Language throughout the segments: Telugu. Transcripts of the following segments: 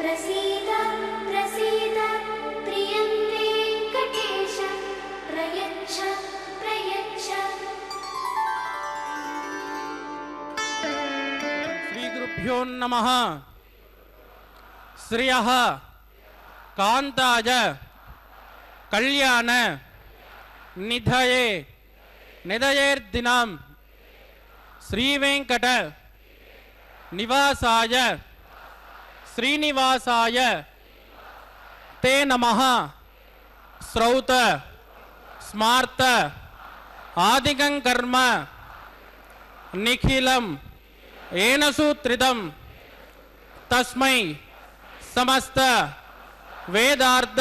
प्रसीद प्रसीद प्रियं वेङ्कटेश प्रयच्छ प्रयच्छ। श्रीगुरुभ्यो नमः। श्रियः कान्ताय कल्याण निधये निधयेर्दिनां श्रीवेंकट निवासाय श्रीनिवासाय ते नमः। श्रौत स्मार्त आदिकं कर्म निखिलं येन सूत्रितं तस्मै समस्त वेदार्थ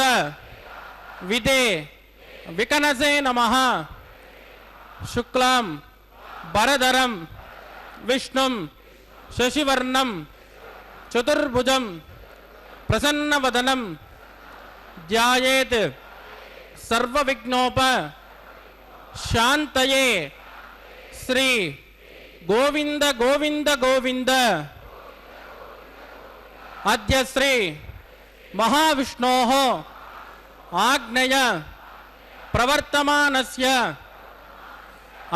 विदे विकनसे नमः। शुक्लां वरदरं विष्णुं शशिवर्णं चतुर्भुजं प्रसन्नवदनं ध्यायेत् सर्वविघ्नोप शान्तये। श्री गोविंद गोविंद गोविंद। अद्य श्री महाविष्णोः आज्ञया प्रवर्तमानस्य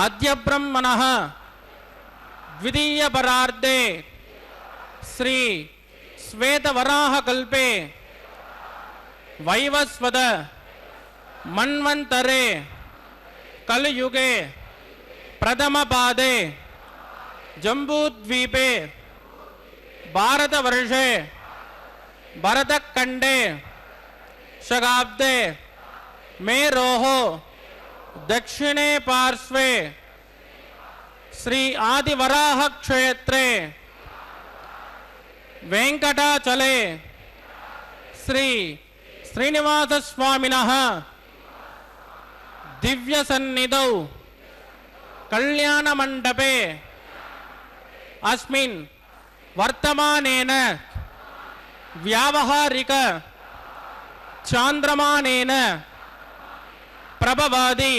अद्य ब्रह्मणः द्वितीय परार्धे श्री श्वेतवराहकल्पे वैवस्वत मन्वन्तरे कलयुगे प्रथमपादे जम्बूद्वीपे भारतवर्षे भरतखण्डे शगाब्दे मेरोः दक्षिणे पार्श्वे श्री आदिवराह क्षेत्रे वेंकटाचले श्री श्रीनिवास स्वामिनः दिव्य सन्निधौ कल्याण मंडपे अस्मिन् वर्तमानेन व्यावहारिक चांद्रमानेन प्रभवादि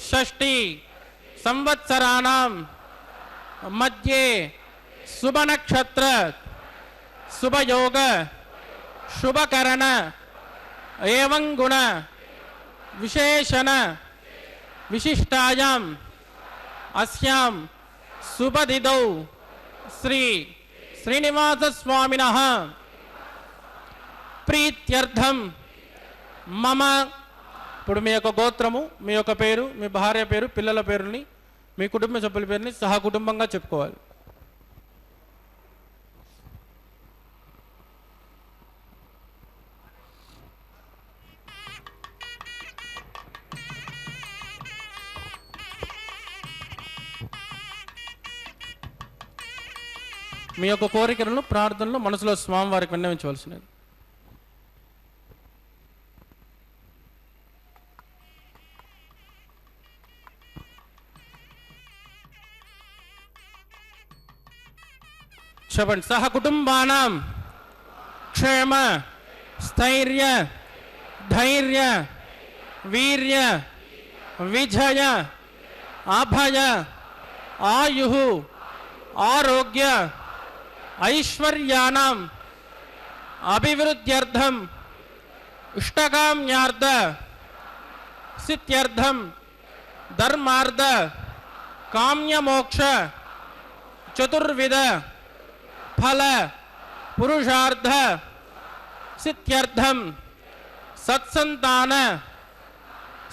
षष्ठी संवत्सराणां मध्ये शुभ नक्षत्र शुभ योग शुभकरण एवं गुण विशेषण विशिष्टायां अस्यां शुभतिथौ श्री श्रीनिवास स्वामिनः प्रीत्यर्थं मम ఇప్పుడు మీ యొక్క గోత్రము మీ యొక్క పేరు మీ భార్య పేరు పిల్లల పేరుని మీ కుటుంబ సభ్యుల పేరుని సహా కుటుంబంగా చెప్పుకోవాలి. మీ యొక్క కోరికలను ప్రార్థనలు మనసులో స్వామివారికి విన్నవించవలసినది. చెప్పండి. సహ కుటుంబానాం క్షేమ స్థైర్య ధైర్య వీర్య విజయ అభయ ఆయుః ఆరోగ్య ఐశ్వర్యానాం అభివృద్ధ్యర్థం ఇష్టకామ్యార్థ సిద్ధ్యర్థం ధర్మార్థ కామ్యమోక్ష చతుర్విధ फल पुरुषार्थ सिद्ध्यर्थम सत्संतान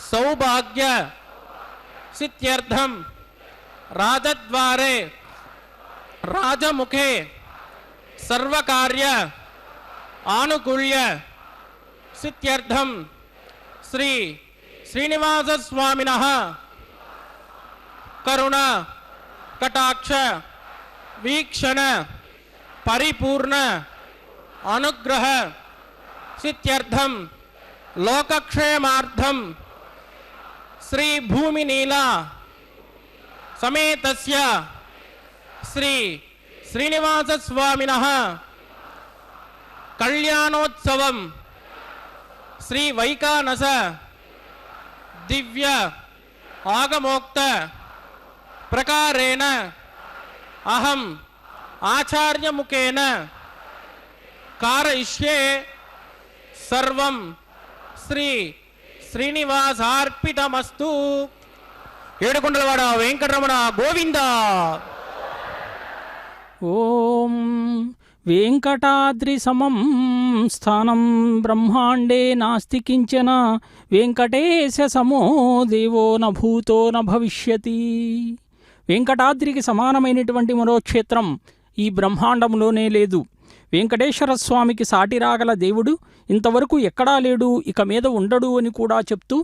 सौभाग्य सिद्ध्यर्थम राजद्वारे राजमुखे सर्वकार्य आनुकूल्य सिद्ध्यर्थम श्री श्रीनिवास स्वामिनः करुणा कटाक्ष वीक्षण परिपूर्ण अनुग्रह सिद्ध्यर्थम लोकक्षेमार्थम श्री भूमिनीला समेतस्य श्री श्रीनिवास स्वामिनः कल्याणोत्सवम श्री वैकानस दिव्य आगमोक्त प्रकारेण अहम आचार्य मुखेन कारयिष्ये सर्वं श्री శ్రీనివాసార్పితమస్తు. ఏడుకొండలవాడ వెంకటరమణ గోవింద. ఓం వెంకటాద్రి సమం స్థానం బ్రహ్మాండే నాస్తి కించన వెంకటేశ సమో దేవో న భూతో న భవిష్యతి. వెంకటాద్రికి సమానమైనటువంటి మరో క్షేత్రం ఈ బ్రహ్మాండంలోనే లేదు. వెంకటేశ్వర స్వామికి సాటి రాగల దేవుడు ఇంతవరకు ఎక్కడా లేడు, ఇక మీద ఉండడు అని కూడా చెప్తూ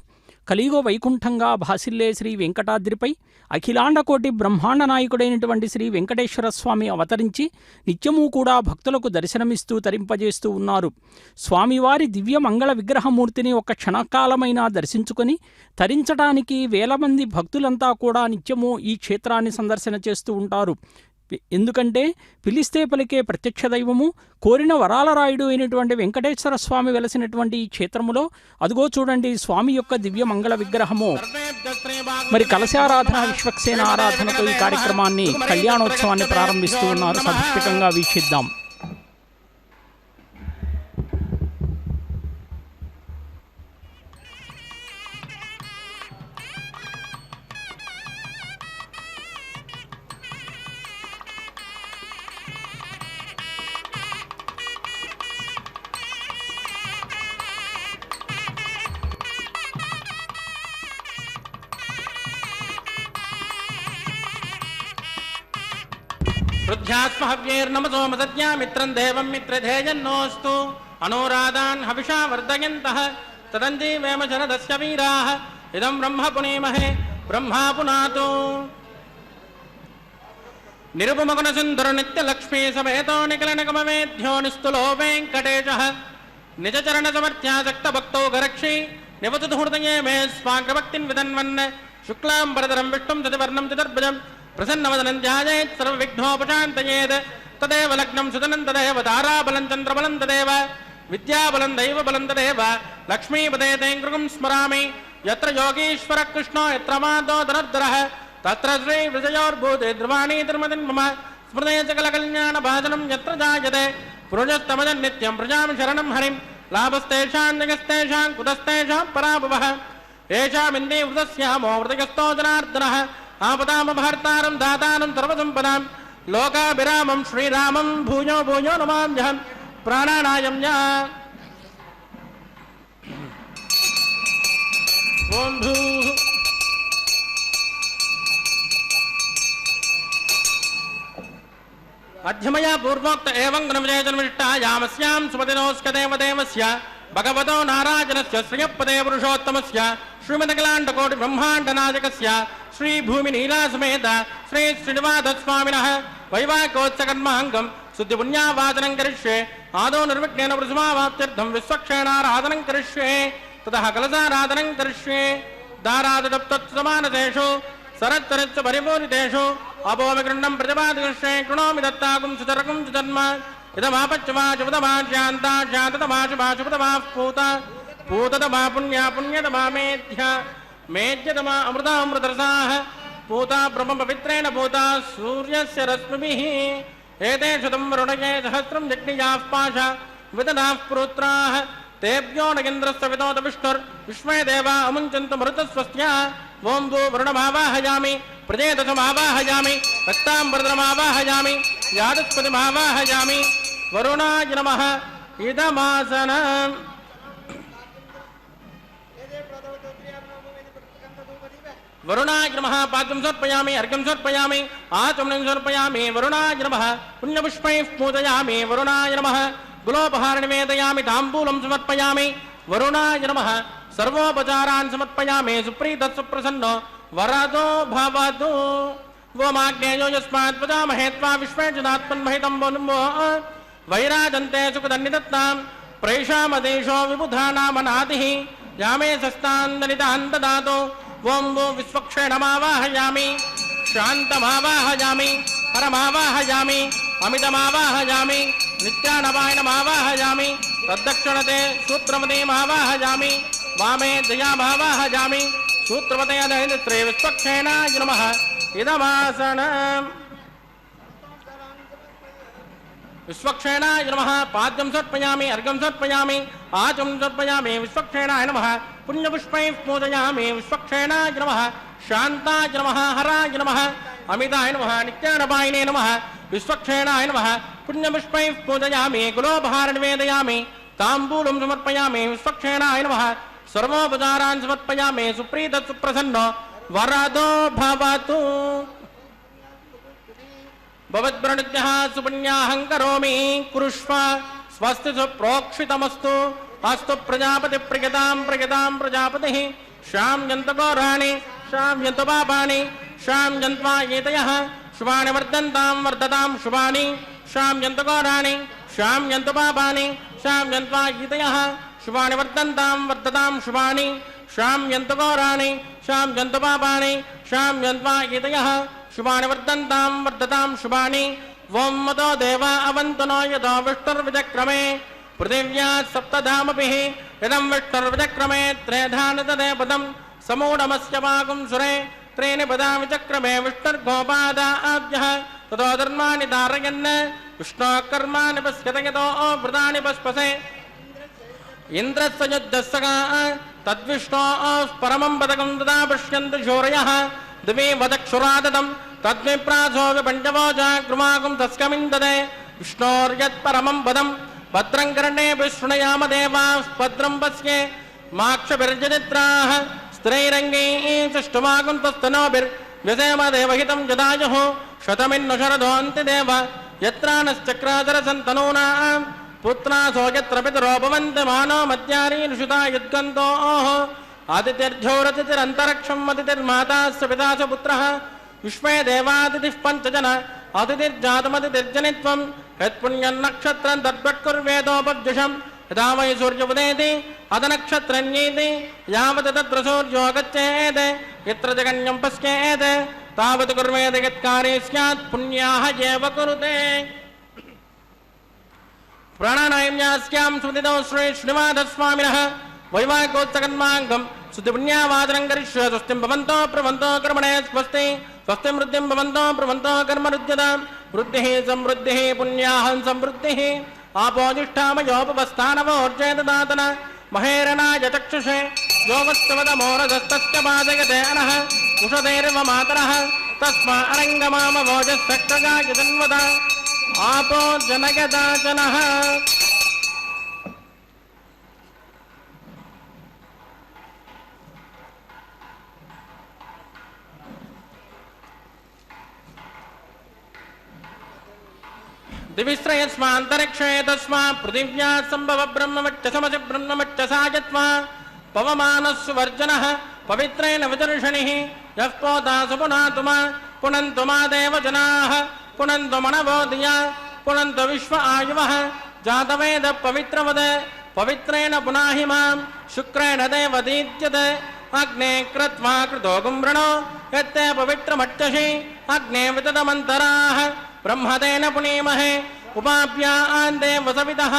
కలియుగ వైకుంఠంగా భాసిల్లే శ్రీ వెంకటాద్రిపై అఖిలాండకోటి బ్రహ్మాండ నాయకుడైనటువంటి శ్రీ వెంకటేశ్వర స్వామి అవతరించి నిత్యమూ కూడా భక్తులకు దర్శనమిస్తూ తరింపజేస్తూ ఉన్నారు. స్వామివారి దివ్య మంగళ విగ్రహమూర్తిని ఒక క్షణకాలమైనా దర్శించుకొని తరించడానికి వేల మంది భక్తులంతా కూడా నిత్యము ఈ క్షేత్రాన్ని సందర్శన చేస్తూ ఉంటారు. ఎందుకంటే పిలిస్తే పలికే ప్రత్యక్ష దైవము, కోరిన వరాల రాయుడు అయినటువంటి వెంకటేశ్వర స్వామి వెలసినటువంటి ఈ క్షేత్రములో అదుగో చూడండి స్వామి యొక్క దివ్య మంగళ విగ్రహము. మరి కలశారాధన విశ్వక్సేన ఆరాధనతో ఈ కార్యక్రమాన్ని కళ్యాణోత్సవాన్ని ప్రారంభిస్తూ ఉన్నారు. సభిష్టికంగా వీక్షిద్దాం. ృధ్యాస్మహవ్యేర్నమసోమసజ్ఞా మిత్రం దేవం మిత్రధేయన్నోస్తు అనోరాధాన్ హవిషా వర్ధయంతః తదంజీవేమ శరదస్య వీరాః ఇదం బ్రహ్మ పునీమహే బ్రహ్మా పునాతు. నిరుపమగుణ సుందర నిత్యలక్ష్మీ సమేతో నిఖిలనిగమవేద్యో నిస్తులో వెంకటేశః నిజచరణ సమర్థ్యాసక్త భక్తో గరక్షి నివసతు హృదయే మే స్వాగ్రభక్తిన్ విదన్వన్ శుక్లాంబరధరం విష్ణుం చతుర్వర్ణం చతుర్భుజం ప్రసన్నవదనం ధ్యాయేత్ సర్వవిఘ్నోపశాంతయేత్ తదేవ లగ్నం సుదనం తదేవ తారాబలం చంద్రబలం తదేవ విద్యాబలం దైవబలం తదేవ లక్ష్మీపదే తైంకృగం స్మరామి. యత్ర యోగీశ్వర కృష్ణో యత్ర మాధో ధనుర్ధరః తత్ర శ్రీ విజయోర్భూతే ధ్రువాణీ ధర్మదిన్ మమ స్మృతే సకల కళ్యాణ భాజనం యత్ర జాయతే పురుషోత్తమజం నిత్యం ప్రజాం శరణం హరిం లాభస్తేషాం జగస్తేషాం కుతస్తేషాం పరాభవః ఏషామిందే వృతస్యామో వృతగస్తో జనార్దనః ఆపదామభర్తారం దాతానం సర్వసంపదాం లోకాభిరామం శ్రీరామం భూయో భూయో నమామ్యహం ప్రాణానాయం యా. ఓం భూ అధ్యమయ పూర్వోక్త ఏవం గుణవిజయజన్మనిష్టాయామస్యాం సుమతినోస్కదేవదేవస్య భగవతో నారాయణస్య శ్రియపదే పురుషోత్తమస్య శ్రీమదకలాండకోటి బ్రహ్మాండనాయకస్య శ్రీ భూమి నీలాసమేత శ్రీ శ్రీనివాసస్వామినః వైవాహికోత్సకర్మాంగం శుద్ధి పుణ్యావాచనం కరిష్యే ఆదో నిర్విఘ్నేన వృషమావాప్త్యర్థం విశ్వక్షేణారాధనం కరిష్యే తతః కలశారాధనం కరిష్యే. దారాదప్తత్సమానసేషు శరత్తరిత్స పరిపూరితేషు అపోవిగృహ్ణం ప్రతిపాదికృష్యే కృణోమి దత్తాకుం సుచరకుం సుజన్మ ఇదమాపచ్చమా శుభతమా శాంతా శాంతతమా శుభా శుభతమా పూత పూతతమా పుణ్యా పుణ్యతమా మేధ్య మేధ్యతమా అమృతామృతరసాః పూతా బ్రహ్మ పవిత్రేణ పూతా సూర్యస్య రశ్మిభిః ఏతే శతం వరుణయే సహస్రం జగ్నియాః పాశ విదనాః పుత్రాః తేభ్యో నగేంద్రస్య వితోత విష్ణుర్ విశ్వే దేవా అముంచంతు మరుతస్వస్య. ఓం భూ వరుణమావాహయామి ప్రజేదశమావాహయామి రక్తాంబరధరమావాహయామి యాదస్పతిమావాహయామి. వరుణాయ నమః ఇదమాసనం. వరుణాయ నమః పాద్యం సమర్పయామి అర్ఘ్యం సమర్పయామి ఆచమనం సమర్పయామి. వరుణాయ నమః పుణ్యపుష్పైః పూజయామి. వరుణాయ నమః గులోపహార నివేదయామి తాంబూలం సమర్పయామి. వరుణాయ నమః సర్వోపచారాన్ సమర్పయామి. సుప్రీతః సుప్రసన్నో వరదో భవతు. గోమాగ్నేయో యస్మాత్ ప్రజామహే త్వా విశ్వే జనాత్మన్మహితం వనుమో వైరాజంతే సుఖదన్నిదత్తాం ప్రైషామదేశో విబుధానామనాదిః యామే సస్తాందనితాన్ దదాతు. ఓం భూ విశ్వక్షేణమావాహయామి శాంతమావాహయామి పరమావాహయామి అమితమావాహయామి నిత్యానవాయనమావాహయామి. తద్దక్షిణతే సూత్రమతీమావాహయామి వామే దయామావాహయామి. సూత్రవతే అదైత్రే విశ్వక్షేణాయ నమః ఇదమాసనం. विश्वक्षेणाय नमः पाद्यं समर्पयामि अर्घ्यं समर्पयामि आचमनं समर्पयामि विश्वक्षेणाय नमः पुण्यपुष्पैः पूजयामि विश्वक्षेणाय नमः शान्ताय नमः हराय नमः अमिताय नमः नित्यानपायिने नमः विश्वक्षेणाय नमः पुण्यपुष्पैः पूजयामि गुलोपहार निवेदयामि ताम्बूलं समर्पयामि विश्वक्षेणाय नमः सर्वोपचारान् समर्पयामि सुप्रीत सुप्रसन्नो वरदो भवतु भवद्वृणित्यः सुपुण्याहं करोमि कुरुष्व स्वस्ति सुप्रोक्षितमस्तु अस्तु प्रजापति प्रियतां प्रजापतिः शाम्यन्तु घोराणि शाम्यन्तु पापानि शाम्यन्त्वा एतयः शुभानि वर्धन्तां वर्धतां शुभानि शाम्यन्तु घोराणि शाम्यन्तु पापानि शाम्यन्त्वा एतयः शुभानि वर्धन्तां वर्धतां शुभानि शाम्यन्तु घोराणि शाम्यन्तु पापानि शाम्यन्त्वा एतयः शुभानि वर्धन्तां वर्धतां शुभानि वों मतो देवा अवन्तु नो यतो विष्णुर्विचक्रमे पृथिव्या सप्तधामभिः इदं विष्णुर्विचक्रमे त्रेधानि तदे पदं समूढमस्य पाकं सुरे त्रीणि पदानि चक्रमे विष्णुर्गोपादाभ्यः ततो धर्माणि धारयन् विष्णोः कर्माणि पश्यत यतो व्रतानि पस्पसे इन्द्रस्य युद्धस्य तद्विष्णोः परमं पदकं तदा पश्यन्तु शौर्यः दिवे वदक्षुरादतं तद्विप्रासो विपञ्चवोचा गृमागुं तस्कमिन्ददे विष्णोर्यत्परमं पदं भद्रं कर्णेभिः शृणुयाम देवाः भद्रं पश्ये माक्षभिर्जनित्राः स्त्रैरङ्गैः सुष्ठुमागुं तस्तनोभिर्व्यसेम देवहितं जदायुः शतमिन्नु शरदोऽन्ति देव यत्रानश्चक्राचरसन्तनूनां पुत्रासो यत्र पितरो भवन्ति मानो मद्यारी ऋषिता युद्गन्तोः आदित्यर्झोरतिथिरन्तरिक्षं अतिथिर्मातास्य पिता च पुत्रः विश्वे देवातिथिः पञ्चजन अतिथिर्जातमतिथिर्जनित्वं यत्पुण्यन्नक्षत्रं तद्वत्कुर्वेदोपद्युषं यदा वै सूर्योदयति अदनक्षत्रन्येति यावत् तत्र सूर्यो गच्छेत् यत्र जगन्यं पश्येत् तावत् कुर्वेद यत्कार्ये स्यात् पुण्याः एव कुरुते प्राणानायम्यास्यां स्मृतितो श्री श्रीनिवासस्वामिनः वैवाहिकोत्सकर्माङ्गं शुद्धिपुण्यावाचनं करिष्ये स्वस्तिं भवन्तो प्रभवन्तो कर्मणे स्वस्ति स्वस्ति वृद्धिं भवन्तो प्रभवन्तो कर्मरुद्यतां वृद्धिः समृद्धिः पुण्याहं समृद्धिः आपोजिष्ठामयोपस्थानवोर्जेददातन महेरणाय चक्षुषे योगस्तवदमोरधस्तस्य पादयते अनः कुशदैर्व मातरः तस्मा अरङ्गमामवोजस्तक्षगाय जन्मदा आपो जनयदाचनः दिविश्रयस्मान्तरिक्षे तस्मात् पृथिव्या सम्भव ब्रह्ममच्च समसि ब्रह्ममच्च सायत्वा पवमानस्वर्जनः पवित्रेण विदर्शनिः यः पोता सुपुनातुमा पुनन्तु मा देव जनाः पुनन्तु मनवो धिया पुनन्तु विश्व आयुवः जातवेद पवित्रवद पवित्रेण पुनाहि मां शुक्रेण देवदीत्यते अग्ने कृत्वा कृतो गुम्रणो यत्ते पवित्रमच्चसि अग्ने विततमन्तराः ब्रह्मतेन पुनीमहे उपाभ्यान् देवसवितः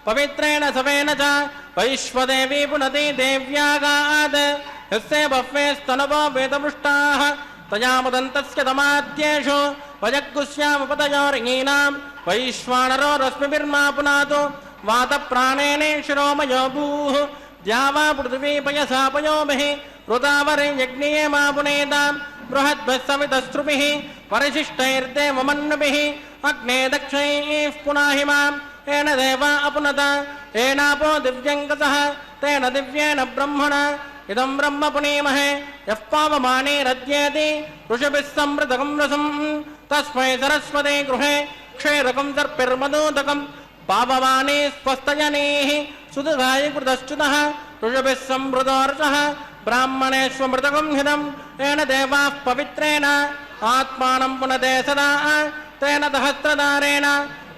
पवित्रेण सवेन च वैश्वदेवी पुनति देव्यागात् यस्य बह्वेस्तनवो वेदपृष्टाः तया मुदन्तस्य तमाद्येषु वजग्गुस्यामुपतयोर्यीनां वैश्वानरो रश्मिभिर्मा पुनातु वातप्राणेने शिरोमयो भूः द्यावा पृथिवी पयसा पयोभिः ऋतावरे यज्ञे मा पुनेतां बृहद्भिः सवितस्रुभिः परिशिष्टैर्देवमन्नुभिः अग्ने दक्षैः पुनाहि मां येन देवा अपुनत येनापो दिव्यङ्गतः तेन दिव्येन ब्रह्मणा इदं ब्रह्म पुनीमहे यः पावमानेरद्येति ऋषिभिः संवृतकं रसं तस्मै सरस्वती गृहे क्षीरकं सर्पिर्मदोदकं पावमाने स्वस्तजनेः सुदुघाय कृतश्च्युतः ऋषिभिः संवृतोर्षः ब्राह्मणेष्वमृतकं हितं येन देवाः पवित्रेण आत्मानं पुनते सदा तेन सहस्रदारेण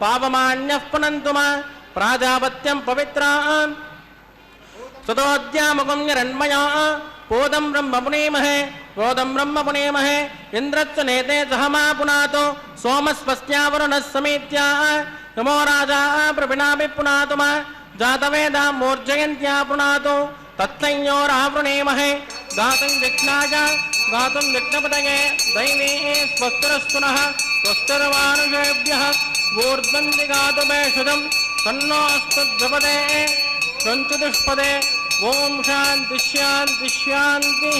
पावमान्यः पुनन्तु मा प्राजापत्यं पवित्राः सदोद्यामुखं निरन्मया पोदं ब्रह्म पुनीमहे रोदं ब्रह्म पुनीमहे इन्द्रस्य नेते सह मा पुनातो सोमस्वस्यावरुणः समीत्या नमो राजा प्रपिनापि पुनातु मा जातवेदां मूर्जयन्त्या पुनातो तत्संयोरावृणीमहे गातुं विघ्नाय गातुं विघ्नपतये दैवी स्वस्तिरस्तु नः स्वस्तिर्मानुषेभ्यः ऊर्ध्वं दिगातु मेषजं तन्नोऽस्तु द्विपदे चतुष्पदे ओम शांति शांति शांति।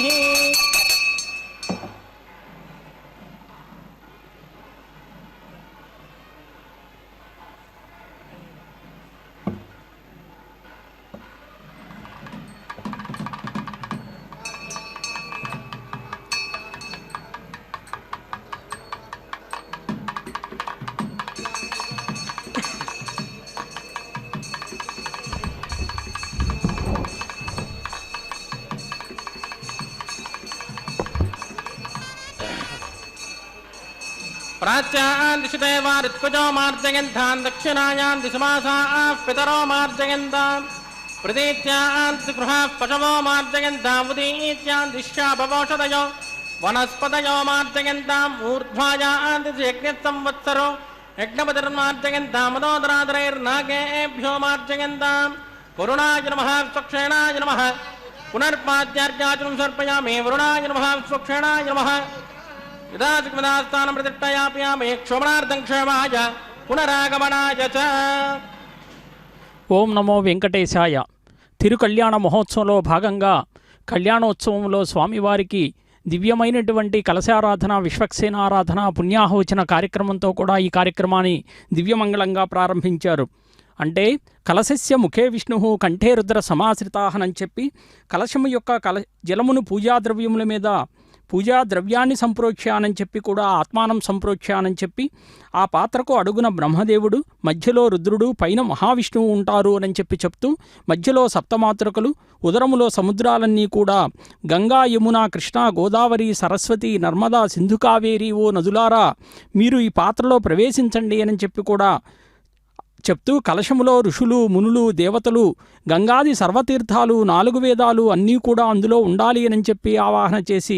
प्राच्यां दिशते वा ऋत्विजो मार्जयन्तां दक्षिणायां दिशमासाः पितरो मार्जयन्तां प्रतीत्यां गृहाः पशवो मार्जयन्तां उदीत्यां दिश्या भवोषधयो वनस्पतयो मार्जयन्ताम् ऊर्ध्वायां दिशयज्ञसंवत्सरो यज्ञपतिर्मार्जयन्तां मदोदरादरैर्नागेभ्यो मार्जयन्तां वरुणाय नमः स्वक्षेणाय नमः पुनर्पाद्यार्घ्याचनं समर्पयामि वरुणाय नमः स्वक्षेणाय नमः यदाचिकमदास्थानं प्रतिष्ठापयामि क्षोभनार्थं क्षेमाय पुनरागमनाय च। ఓం నమో వెంకటేశాయ. తిరుకళ్యాణ మహోత్సవంలో భాగంగా కళ్యాణోత్సవంలో స్వామివారికి దివ్యమైనటువంటి కలశారాధన, విశ్వక్సేనారాధన, పుణ్యాహవచన కార్యక్రమంతో కూడా ఈ కార్యక్రమాన్ని దివ్యమంగళంగా ప్రారంభించారు. అంటే కలశస్య ముఖే విష్ణు కంఠే రుద్ర సమాశ్రితాహనని చెప్పి కలశము యొక్క జలమును పూజాద్రవ్యముల మీద పూజా ద్రవ్యాన్ని సంప్రోక్ష్యానని చెప్పి కూడా ఆత్మానం సంప్రోక్ష్యానని చెప్పి ఆ పాత్రకు అడుగున బ్రహ్మదేవుడు, మధ్యలో రుద్రుడు, పైన మహావిష్ణువు ఉంటారు అని చెప్పి చెప్తూ మధ్యలో సప్తమాతృకలు, ఉదరములో సముద్రాలన్నీ కూడా గంగా, యమున, కృష్ణ, గోదావరి, సరస్వతి, నర్మదా, సింధు, కావేరి ఓ నదులారా మీరు ఈ పాత్రలో ప్రవేశించండి అని చెప్పి కూడా చెప్తూ కలశములో ఋషులు, మునులు, దేవతలు, గంగాది సర్వతీర్థాలు, 4 వేదాలు అన్నీ కూడా అందులో ఉండాలి అని చెప్పి ఆవాహన చేసి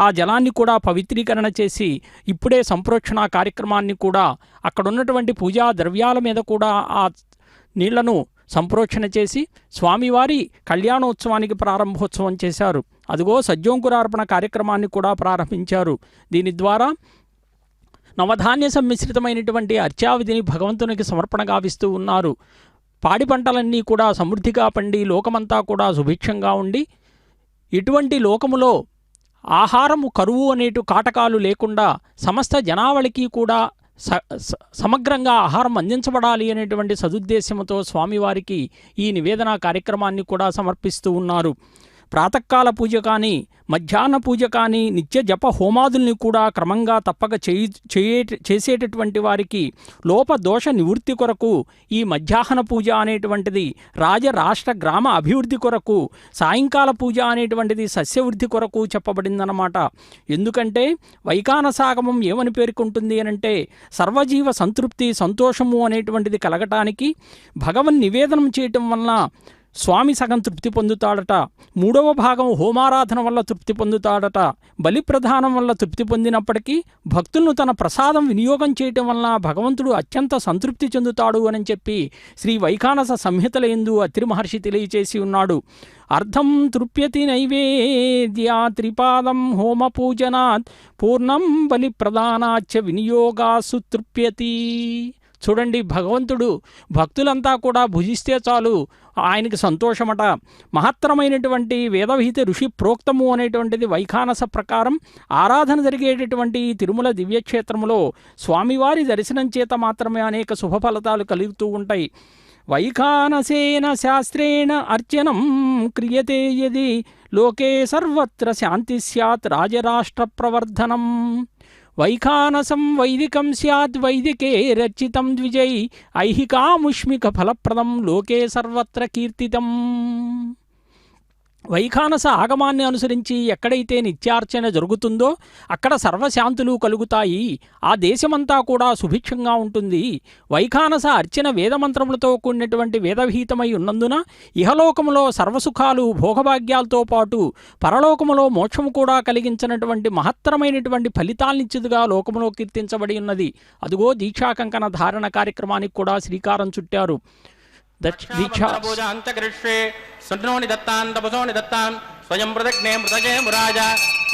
ఆ జలాన్ని కూడా పవిత్రీకరణ చేసి ఇప్పుడే సంప్రోక్షణ కార్యక్రమాన్ని కూడా అక్కడున్నటువంటి పూజా ద్రవ్యాల మీద కూడా ఆ నీళ్లను సంప్రోక్షణ చేసి స్వామివారి కళ్యాణోత్సవానికి ప్రారంభోత్సవం చేశారు. అదిగో సజ్జోంకురార్పణ కార్యక్రమాన్ని కూడా ప్రారంభించారు. దీని ద్వారా నవధాన్య సమ్మిశ్రితమైనటువంటి అర్చావిధిని భగవంతునికి సమర్పణ గావిస్తూ ఉన్నారు. పాడి పంటలన్నీ కూడా సమృద్ధిగా పండి లోకమంతా కూడా సుభిక్షంగా ఉండి ఇటువంటి లోకములో ఆహారము కరువు అనేటు కాటకాలు లేకుండా సమస్త జనావళికి కూడా సమగ్రంగా ఆహారం అందించబడాలి అనేటువంటి సదుద్దేశంతో స్వామివారికి ఈ నివేదన కార్యక్రమాన్ని కూడా సమర్పిస్తూ ఉన్నారు. ప్రాతకాల పూజ కానీ, మధ్యాహ్న పూజ కానీ, నిత్య జప హోమాదుల్ని కూడా క్రమంగా తప్పక చేసేటటువంటి వారికి లోపదోష నివృత్తి కొరకు ఈ మధ్యాహ్న పూజ అనేటువంటిది రాష్ట్ర గ్రామ అభివృద్ధి కొరకు, సాయంకాల పూజ అనేటువంటిది సస్యవృద్ధి కొరకు చెప్పబడిందన్నమాట. ఎందుకంటే వైఖానసాగమం ఏమని పేర్కొంటుంది అనంటే సర్వజీవ సంతృప్తి, సంతోషము అనేటువంటిది కలగటానికి భగవన్ నివేదనం చేయటం వలన స్వామి సగం తృప్తి పొందుతాడట, 3వ భాగం హోమారాధన వల్ల తృప్తి పొందుతాడట, బలి ప్రధానం వల్ల తృప్తి పొందినప్పటికీ భక్తులను తన ప్రసాదం వినియోగం చేయటం వలన భగవంతుడు అత్యంత సంతృప్తి చెందుతాడు అని చెప్పి శ్రీ వైఖానస సంహితల యందు అత్రి మహర్షి తెలియచేసి ఉన్నాడు. అర్ధం తృప్యతి నైవేద్యా త్రిపాదం హోమ పూజనాత్ పూర్ణం బలి ప్రధానాచ్చ వినియోగాసు తృప్యతి. చూడండి, భగవంతుడు భక్తులంతా కూడా భుజిస్తే చాలు ఆయనకి సంతోషమట. మహత్తరమైనటువంటి వేదవిహిత ఋషి ప్రోక్తము అనేటువంటిది వైఖానస ప్రకారం ఆరాధన జరిగేటటువంటి తిరుమల దివ్యక్షేత్రములో స్వామివారి దర్శనం చేత మాత్రమే అనేక శుభఫలితాలు కలుగుతూ ఉంటాయి. వైఖానసేన శాస్త్రేణ అర్చనం క్రియతే యది లోకే సర్వత్ర శాంతి స్యాత్ రాజరాష్ట్ర ప్రవర్ధనం. వైఖానసం వైదికం స్యాద్ వైదికే రచితం ద్విజై ఐహికాముష్మిక ఫలప్రదం లోకే సర్వత్ర కీర్తితం. వైఖానస ఆగమాన్ని అనుసరించి ఎక్కడైతే నిత్యార్చన జరుగుతుందో అక్కడ సర్వశాంతులు కలుగుతాయి, ఆ దేశమంతా కూడా సుభిక్షంగా ఉంటుంది. వైఖానస అర్చన వేదమంత్రములతో కూడినటువంటి వేదవిహితమై ఉన్నందున ఇహలోకములో సర్వసుఖాలు భోగభాగ్యాలతో పాటు పరలోకములో మోక్షము కూడా కలిగించినటువంటి మహత్తరమైనటువంటి ఫలితాలనిచ్చుదుగా లోకములో కీర్తించబడి ఉన్నది. అదిగో దీక్షాకంకణ ధారణ కార్యక్రమానికి కూడా శ్రీకారం చుట్టారు. దత్తాన్ తపసోని దత్తాన్ స్వయం ప్రదగ్నే మృతజే మురాజ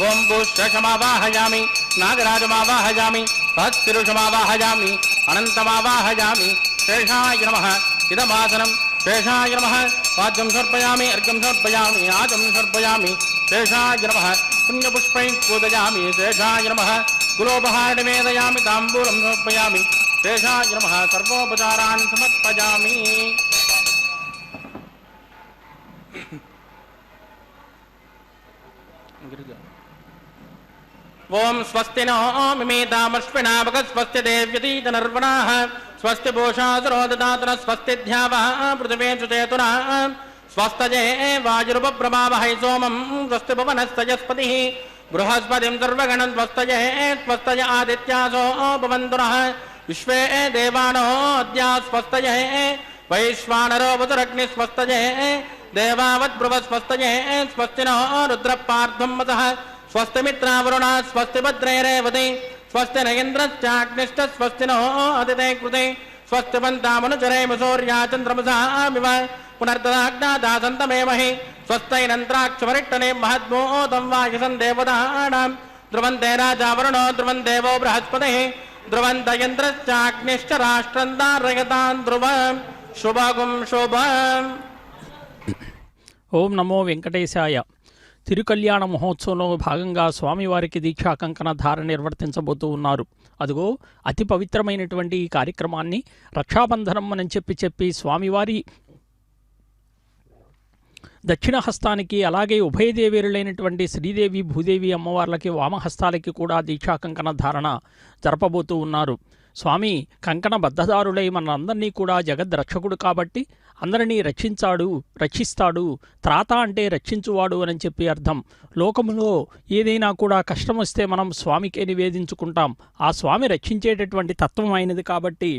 ఓం భూష్ఠమావాహయామి నాగరాజమావాహయామి భక్తిరుషమావాహయామి అనంతమావాహయామి శేషాయ నమః ఇదమాసనం శేషాయ నమః వాద్యం సమర్పయామి అర్ఘ్యం సమర్పయామి ఆజం సమర్పయామి శేషాయ నమః పుణ్యపుష్పై పూజయామి శేషాయ నమః గులోపహార నివేదయామి తాంబూలం సమర్పయామి శేషాయ నమః సర్వోపచారాన్ సమర్పయామి. ఓం స్వస్తి నో మిమేతామశ్వినా భగస్వస్తి దేవ్యతీతనర్వణాః స్వస్తి భూషాసురో దదాతన స్వస్తి ధ్యావః పృథివీషు చేతునా స్వస్తజే వాయురుపప్రభావహై సోమం స్వస్తి భువనస్తయస్పతిః బృహస్పతిం సర్వగణం స్వస్తజే స్వస్తయ ఆదిత్యాసో భవంతునః విశ్వే దేవానో అద్యా స్వస్తజే వైశ్వానరో వసురగ్ని స్వస్తజే దేవావద్భృవస్వస్తజే స్వస్తి నో రుద్రపార్థం వసః స్వస్తి మిత్రావరుణ స్వస్తి భద్రైరేవతి స్వస్తి నగేంద్రశ్చాగ్నిష్ట స్వస్తి నో అతిథే కృతే స్వస్తి పంతామనుచరేమ సూర్యా చంద్రమసామివ పునర్దదాగ్నాదాసంతమేమహి స్వస్తైనంత్రాక్షవరిట్టనే మహద్మోదం వాయుసం దేవతానాం ధ్రువంతే రాజావరుణో ధ్రువం దేవో బృహస్పతిః ధ్రువంత యంత్రశ్చాగ్నిశ్చ రాష్ట్రం దారయతాన్ ధ్రువం శుభగుం శుభం. ఓం నమో వెంకటేశాయ. తిరుకల్యాణ మహోత్సవంలో భాగంగా స్వామివారికి దీక్షా కంకణ ధార నిర్వర్తించబోతూ ఉన్నారు. అదిగో అతి పవిత్రమైనటువంటి ఈ కార్యక్రమాన్ని రక్షాబంధనం అని చెప్పి స్వామివారి దక్షిణ హస్తానికి అలాగే ఉభయదేవేరులైనటువంటి శ్రీదేవి భూదేవి అమ్మవార్లకి వామహస్తాలకి కూడా దీక్షా కంకణ ధారణ జరపబోతూ ఉన్నారు. స్వామి కంకణ బద్ధదారులై మనందరినీ కూడా జగద్రక్షకుడు కాబట్టి అందరినీ రక్షిస్తాడు. త్రాత అంటే రక్షించువాడు అని చెప్పి అర్థం. లోకములో ఏదైనా కూడా కష్టం వస్తే మనం స్వామికే నివేదించుకుంటాం. ఆ స్వామి రక్షించేటటువంటి తత్వం అయినది కాబట్టి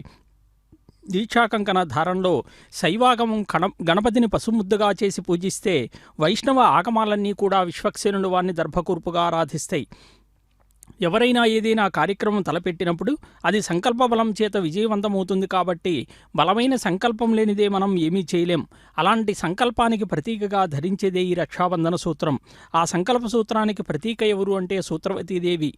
దీక్షాకంకణ ధారణలో శైవాగమం గణపతిని పసుముద్దుగా చేసి పూజిస్తే వైష్ణవ ఆగమాలన్నీ కూడా విశ్వక్సేనుడు వారిని దర్భకూర్పుగా ఆరాధిస్తాయి. ఎవరైనా ఏదైనా కార్యక్రమం తలపెట్టినప్పుడు అది సంకల్ప బలం చేత విజయవంతమవుతుంది కాబట్టి బలమైన సంకల్పం లేనిదే మనం ఏమీ చేయలేం. అలాంటి సంకల్పానికి ప్రతీకగా ధరించేదే ఈ రక్షాబంధన సూత్రం. ఆ సంకల్ప సూత్రానికి ప్రతీక ఎవరు అంటే సూత్రవతీదేవి.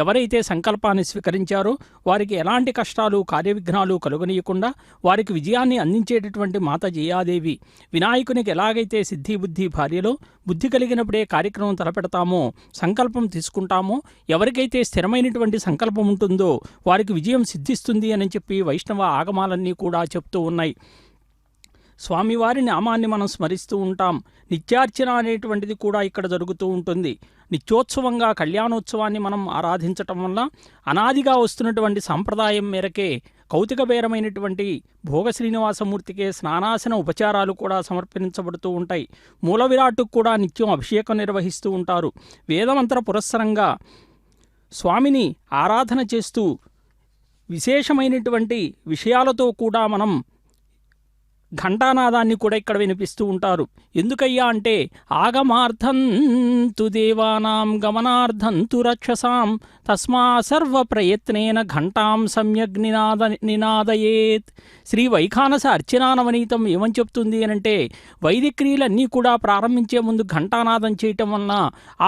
ఎవరైతే సంకల్పాన్ని స్వీకరించారో వారికి ఎలాంటి కష్టాలు కార్యవిఘ్నాలు కలుగనీయకుండా వారికి విజయాన్ని అందించేటటువంటి మాత జయాదేవి. వినాయకునికి ఎలాగైతే సిద్ధి బుద్ధి భార్యలో బుద్ధి కలిగినప్పుడే కార్యక్రమం తలపెడతామో సంకల్పం తీసుకుంటామో ఎవరికైతే స్థిరమైనటువంటి సంకల్పం ఉంటుందో వారికి విజయం సిద్ధిస్తుంది అని చెప్పి వైష్ణవ ఆగమాలన్నీ కూడా చెప్తూ ఉన్నాయి. స్వామివారి నామాన్ని మనం స్మరిస్తూ ఉంటాం. నిత్యార్చన అనేటువంటిది కూడా ఇక్కడ జరుగుతూ ఉంటుంది. నిత్యోత్సవంగా కళ్యాణోత్సవాన్ని మనం ఆరాధించటం వల్ల అనాదిగా వస్తున్నటువంటి సాంప్రదాయం మేరకే కౌతికబేరమైనటువంటి భోగ శ్రీనివాసమూర్తికే స్నానాసన ఉపచారాలు కూడా సమర్పించబడుతూ ఉంటాయి. మూల విరాట్టుకు కూడా నిత్యం అభిషేకం నిర్వహిస్తూ ఉంటారు. వేదమంత్ర పురస్సరంగా స్వామిని ఆరాధన చేస్తూ విశేషమైనటువంటి విషయాలతో కూడా మనం ఘంటానాదాన్ని కూడా ఇక్కడ వినిపిస్తూ ఉంటారు. ఎందుకయ్యా అంటే ఆగమార్థం తు దేవానాం గమనార్థం తు రక్షసాం తస్మా సర్వ ప్రయత్నేన ఘంటాం సమ్యగ్ నినాదయేత్. శ్రీ వైఖానస అర్చనానవనీతం ఏమని చెప్తుంది అనంటే వైదిక క్రియలన్నీ కూడా ప్రారంభించే ముందు ఘంటానాదం చేయటం వలన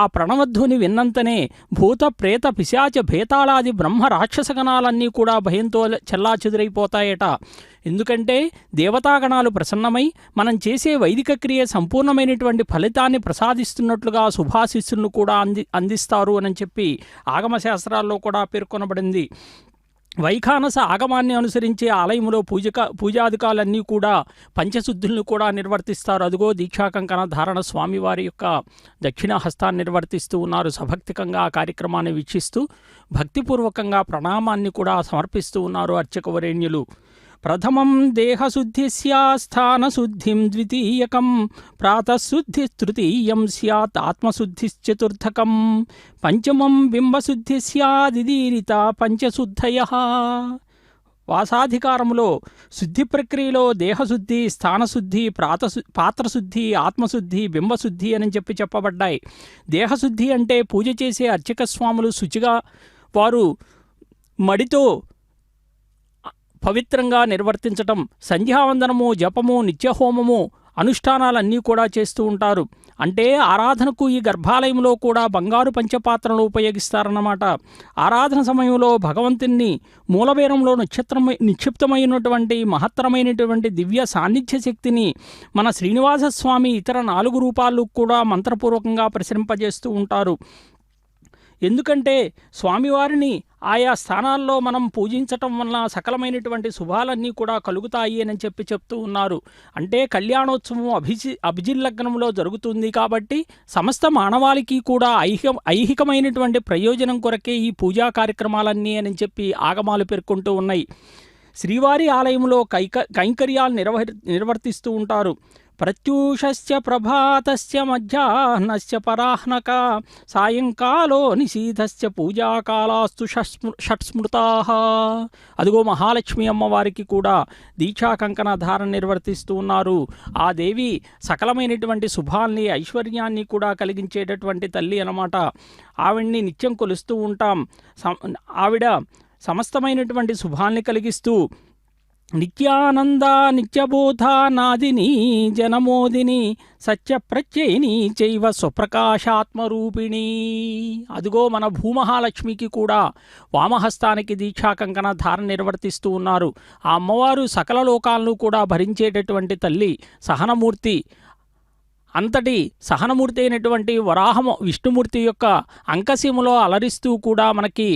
ఆ ప్రణవధ్వని విన్నంతనే భూత ప్రేత పిశాచ భేతాళాది బ్రహ్మ రాక్షసగణాలన్నీ కూడా భయంతో చెల్లాచెదురైపోతాయట. ఎందుకంటే దేవతాగణాలు ప్రసన్నమై మనం చేసే వైదిక క్రియ సంపూర్ణమైనటువంటి ఫలితాన్ని ప్రసాదిస్తున్నట్లుగా శుభాశిస్సులను కూడా అందిస్తారు అని చెప్పి ఆగమశాస్త్రాల్లో కూడా పేర్కొనబడింది. వైఖానస ఆగమాన్ని అనుసరించే ఆలయంలో పూజాధికాలన్నీ కూడా పంచశుద్ధులను కూడా నిర్వర్తిస్తారు. అదిగో దీక్షాకంకణ ధారణ స్వామివారి యొక్క దక్షిణ హస్తాన్ని నిర్వర్తిస్తూ ఉన్నారు. సభక్తికంగా ఆ కార్యక్రమాన్ని వీక్షిస్తూ భక్తిపూర్వకంగా ప్రణామాన్ని కూడా సమర్పిస్తూ ఉన్నారు అర్చకవరేణ్యులు. ప్రథమం దేహశుద్ధి స్థానశుద్ధిం ద్వితీయకం ప్రాతశుద్ధి తృతీయం స్యాత్ ఆత్మశుద్ధిశ్చతుర్థకం పంచమం బింబశుద్ధి స్యాదిదీరిత పంచశుద్ధయః. వాసాధికారములో శుద్ధి ప్రక్రియలో దేహశుద్ధి స్థానశుద్ధి పాత్రశుద్ధి ఆత్మశుద్ధి బింబశుద్ధి అని చెప్పబడ్డాయి. దేహశుద్ధి అంటే పూజ చేసే అర్చక స్వాములు శుచిగా వారు మడితో పవిత్రంగా నిర్వర్తించటం, సంధ్యావందనము జపము నిత్యహోమము అనుష్ఠానాలన్నీ కూడా చేస్తూ ఉంటారు. అంటే ఆరాధనకు ఈ గర్భాలయంలో కూడా బంగారు పంచపాత్రలు ఉపయోగిస్తారన్నమాట. ఆరాధన సమయంలో భగవంతుని మూలబేరంలో నిక్షిప్తమైనటువంటి మహత్తరమైనటువంటి దివ్య సాన్నిధ్య శక్తిని మన శ్రీనివాస స్వామి ఇతర 4 రూపాలు కూడా మంత్రపూర్వకంగా ప్రసరింపజేస్తూ ఉంటారు. ఎందుకంటే స్వామివారిని ఆయా స్థానాల్లో మనం పూజించటం వల్ల సకలమైనటువంటి శుభాలన్నీ కూడా కలుగుతాయి అని చెప్తూ ఉన్నారు. అంటే కళ్యాణోత్సవం అభిజిల్లగ్నంలో జరుగుతుంది కాబట్టి సమస్త మానవాళికి కూడా ఐహికమైనటువంటి ప్రయోజనం కొరకే ఈ పూజా కార్యక్రమాలన్నీ అని చెప్పి ఆగమాలు పేర్కొంటూ ఉన్నాయి. శ్రీవారి ఆలయంలో కైంకర్యాలు నిర్వర్తిస్తూ ఉంటారు. ప్రత్యూషస్య ప్రభాతస్య మధ్యాహ్నస్య పరాహ్నక సాయంకాలో నిశీధస్య పూజాకాలాస్తు షట్స్మృతాః. అదిగో మహాలక్ష్మి అమ్మవారికి కూడా దీక్షా కంకణ ధారణ నిర్వర్తిస్తూ ఉన్నారు. ఆ దేవి సకలమైనటువంటి శుభాల్ని ఐశ్వర్యాన్ని కూడా కలిగించేటటువంటి తల్లి అన్నమాట. ఆవిడ్ని నిత్యం కొలుస్తూ ఉంటాం. ఆవిడ సమస్తమైనటువంటి శుభాల్ని కలిగిస్తూ నిత్యానంద నిత్యబోధ నాదిని జనమోదిని సత్యప్రత్యయిని చైవ స్వప్రకాశాత్మరూపిణి. అదిగో మన భూమహాలక్ష్మికి కూడా వామహస్తానికి దీక్షా కంకణ ధారణ నిర్వర్తిస్తూ ఉన్నారు. ఆ అమ్మవారు సకల లోకాలను కూడా భరించేటటువంటి తల్లి, సహనమూర్తి. అంతటి సహనమూర్తి అయినటువంటి విష్ణుమూర్తి యొక్క అంకసీమలో అలరిస్తూ కూడా మనకి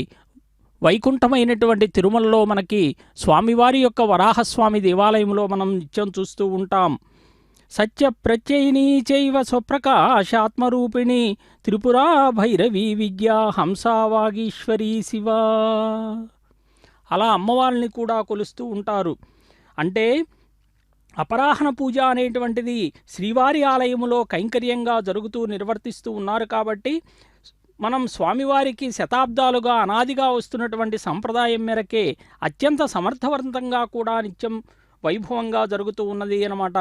వైకుంఠమైనటువంటి తిరుమలలో మనకి స్వామివారి యొక్క వరాహస్వామి దేవాలయంలో మనం నిత్యం చూస్తూ ఉంటాం. సత్యప్రత్యయిని చైవ స్వప్రకాశాత్మరూపిణి త్రిపురా భైరవి విద్యా హంసావాగీశ్వరీ శివ. అలా అమ్మవారిని కూడా కొలుస్తూ ఉంటారు. అంటే అపరాహ్న పూజ అనేటువంటిది శ్రీవారి ఆలయములో కైంకర్యంగా జరుగుతూ నిర్వర్తిస్తూ ఉన్నారు. కాబట్టి మనం స్వామివారికి శతాబ్దాలుగా అనాదిగా వస్తున్నటువంటి సంప్రదాయం మేరకే అత్యంత సమర్థవంతంగా కూడా నిత్యం వైభవంగా జరుగుతూ ఉన్నది అన్నమాట.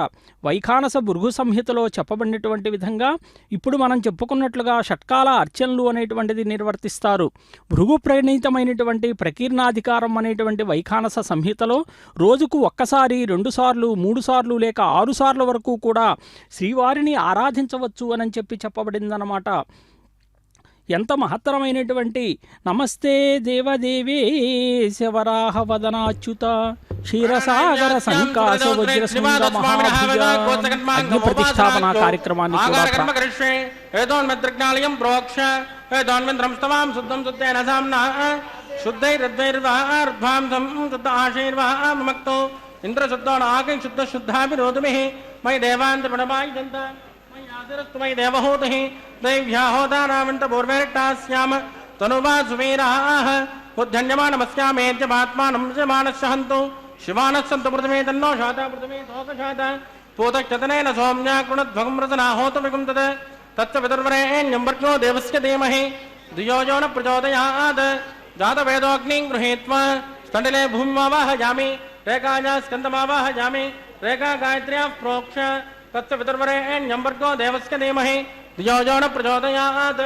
వైఖానస భృగు సంహితలో చెప్పబడినటువంటి విధంగా ఇప్పుడు మనం చెప్పుకున్నట్లుగా షట్కాల అర్చనలు అనేటువంటిది నిర్వర్తిస్తారు. భృగు ప్రణీతమైనటువంటి ప్రకీర్ణాధికారం అనేటువంటి వైఖానస సంహితలో రోజుకు 1 సారి 2 సార్లు 3 సార్లు లేక 6 సార్ల వరకు కూడా శ్రీవారిని ఆరాధించవచ్చు అని చెప్పబడిందన్నమాట. ఎంత మహత్తరమైనటువంటి నమస్తే దేవదేవేశ వరాహ వదనాచ్యుత క్షీరసాగర సంకాశ వజ్రశృంగ మహాభుజ అగ్ని ప్రతిష్టాపన కార్యక్రమాన్ని मयि देवहूतिः दैव्याहोदानावन्त पूर्वेरट्टास्याम तनुवा सुवीराः उद्धन्यमानमस्यामेत्यमात्मानं यमानस्सहन्तु शिवानस्सन्तु प्रथमे तन्नो शाता प्रथमे तोकशाता पूतक्षतनेन सौम्या कृणध्वगमृतनाहोतु विगुं तत् तच्च पितुर्वरेण्यं वर्गो देवस्य धीमहि धियो यो न प्रचोदयात् जातवेदोऽग्निं गृहीत्वा स्तण्डिले भूमिमावाहयामि रेखाया स्कन्दमावाहयामि रेखा गायत्र्याः प्रोक्ष तच्च पितुर्वरेण्यं वर्गो देवस्य धीमहि धियो यो न प्रचोदयात्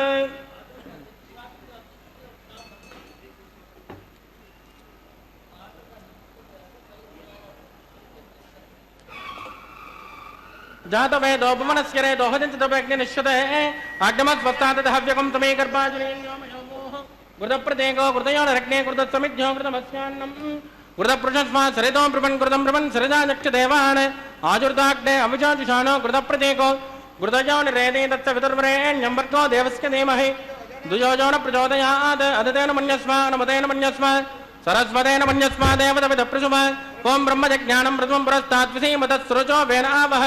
जातवेदोपमनस्य रेदोहजन्तदोपज्ञनिश्यते आग्नमस्वस्तादहव्यकं तमे गर्भाजुनेन्योमयोगोः कृतप्रदेको कृतयोनरग्ने कृतसमिध्यो कृतमस्यान्नम् कृतपृषस्मात् सरितों प्रपन् सरिदाचक्षदेवान् आजुर्दाग्ने अविचाजुषाणो कृतप्रदेको कृतयोनिरेदे तच्च पितुर्वरेण्यं वर्गो देवस्य धीमहि धियो यो न प्रचोदयात् अदितेन मन्यस्व अनुमतेन मन्यस्व सरस्वतेन मन्यस्व देवतविदप्रसुव ओं ब्रह्मजज्ञानं प्रथमं पुरस्तात् विसीमतत्सृजो वेन आवह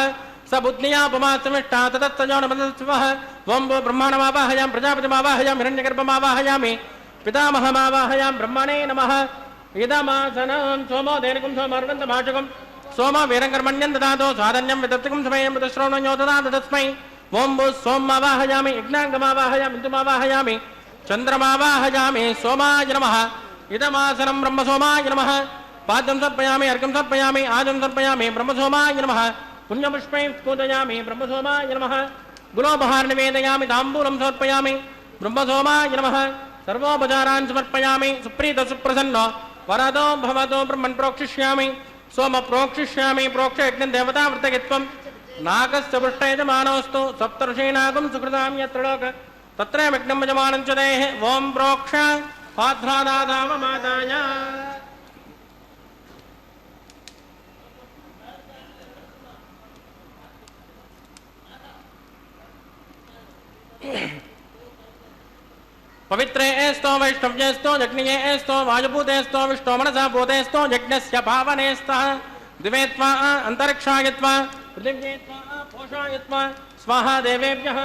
स बुद्धियापमासमिष्टा तदत्तजोनमदस्वः वं वो ब्रह्माणमावाहयां प्रजापतिमावाहयां हिरण्यगर्भमावाहयामि पितामहमावाहयां ब्रह्मणे नमः इदमासनं सोमो देनिकुं सोमर्वन्तभाषकं सोम वीरङ्कर्मण्यं ददातो स्वाधन्यं विदत्तिकुं समयं विदश्रवणयो ददातु तस्मै वं वो सोममावाहयामि यज्ञाङ्गमावाहयामि इन्दुमावाहयामि चन्द्रमावाहयामि सोमाय नमः इदमासनं ब्रह्मसोमाय नमः पाद्यं सर्पयामि अर्घ्यं सर्पयामि आजं सर्पयामि ब्रह्मसोमाय नमः पुण्यपुष्पैः स्फोटयामि ब्रह्मसोमाय नमः गुलोपहार निवेदयामि ताम्बूलं समर्पयामि ब्रह्मसोमाय नमः सर्वोपचारान् समर्पयामि सुप्रीत सुप्रसन्नो वरदो भवतो ब्रह्मन् प्रोक्षिष्यामि सोम प्रोक्षिष्यामि प्रोक्ष यज्ञं देवतावृतगित्वं नागस्य पृष्ठे यजमानोऽस्तु सप्तर्षीणागं सुकृतां यत्र लोक तत्र विघ्नं यजमानं च देः ओं प्रोक्ष पात्रादाधावमादाय पवित्रे एस्तो वैष्णव्येस्तो यज्ञे एस्तो वायुभूतेस्तो विष्णो मनसा भूतेस्तो यज्ञस्य भावनेस्तः दिवे त्वा अंतरिक्षायत्वा पृथिव्येत्वा पोषायत्वा स्वाहा देवेभ्यः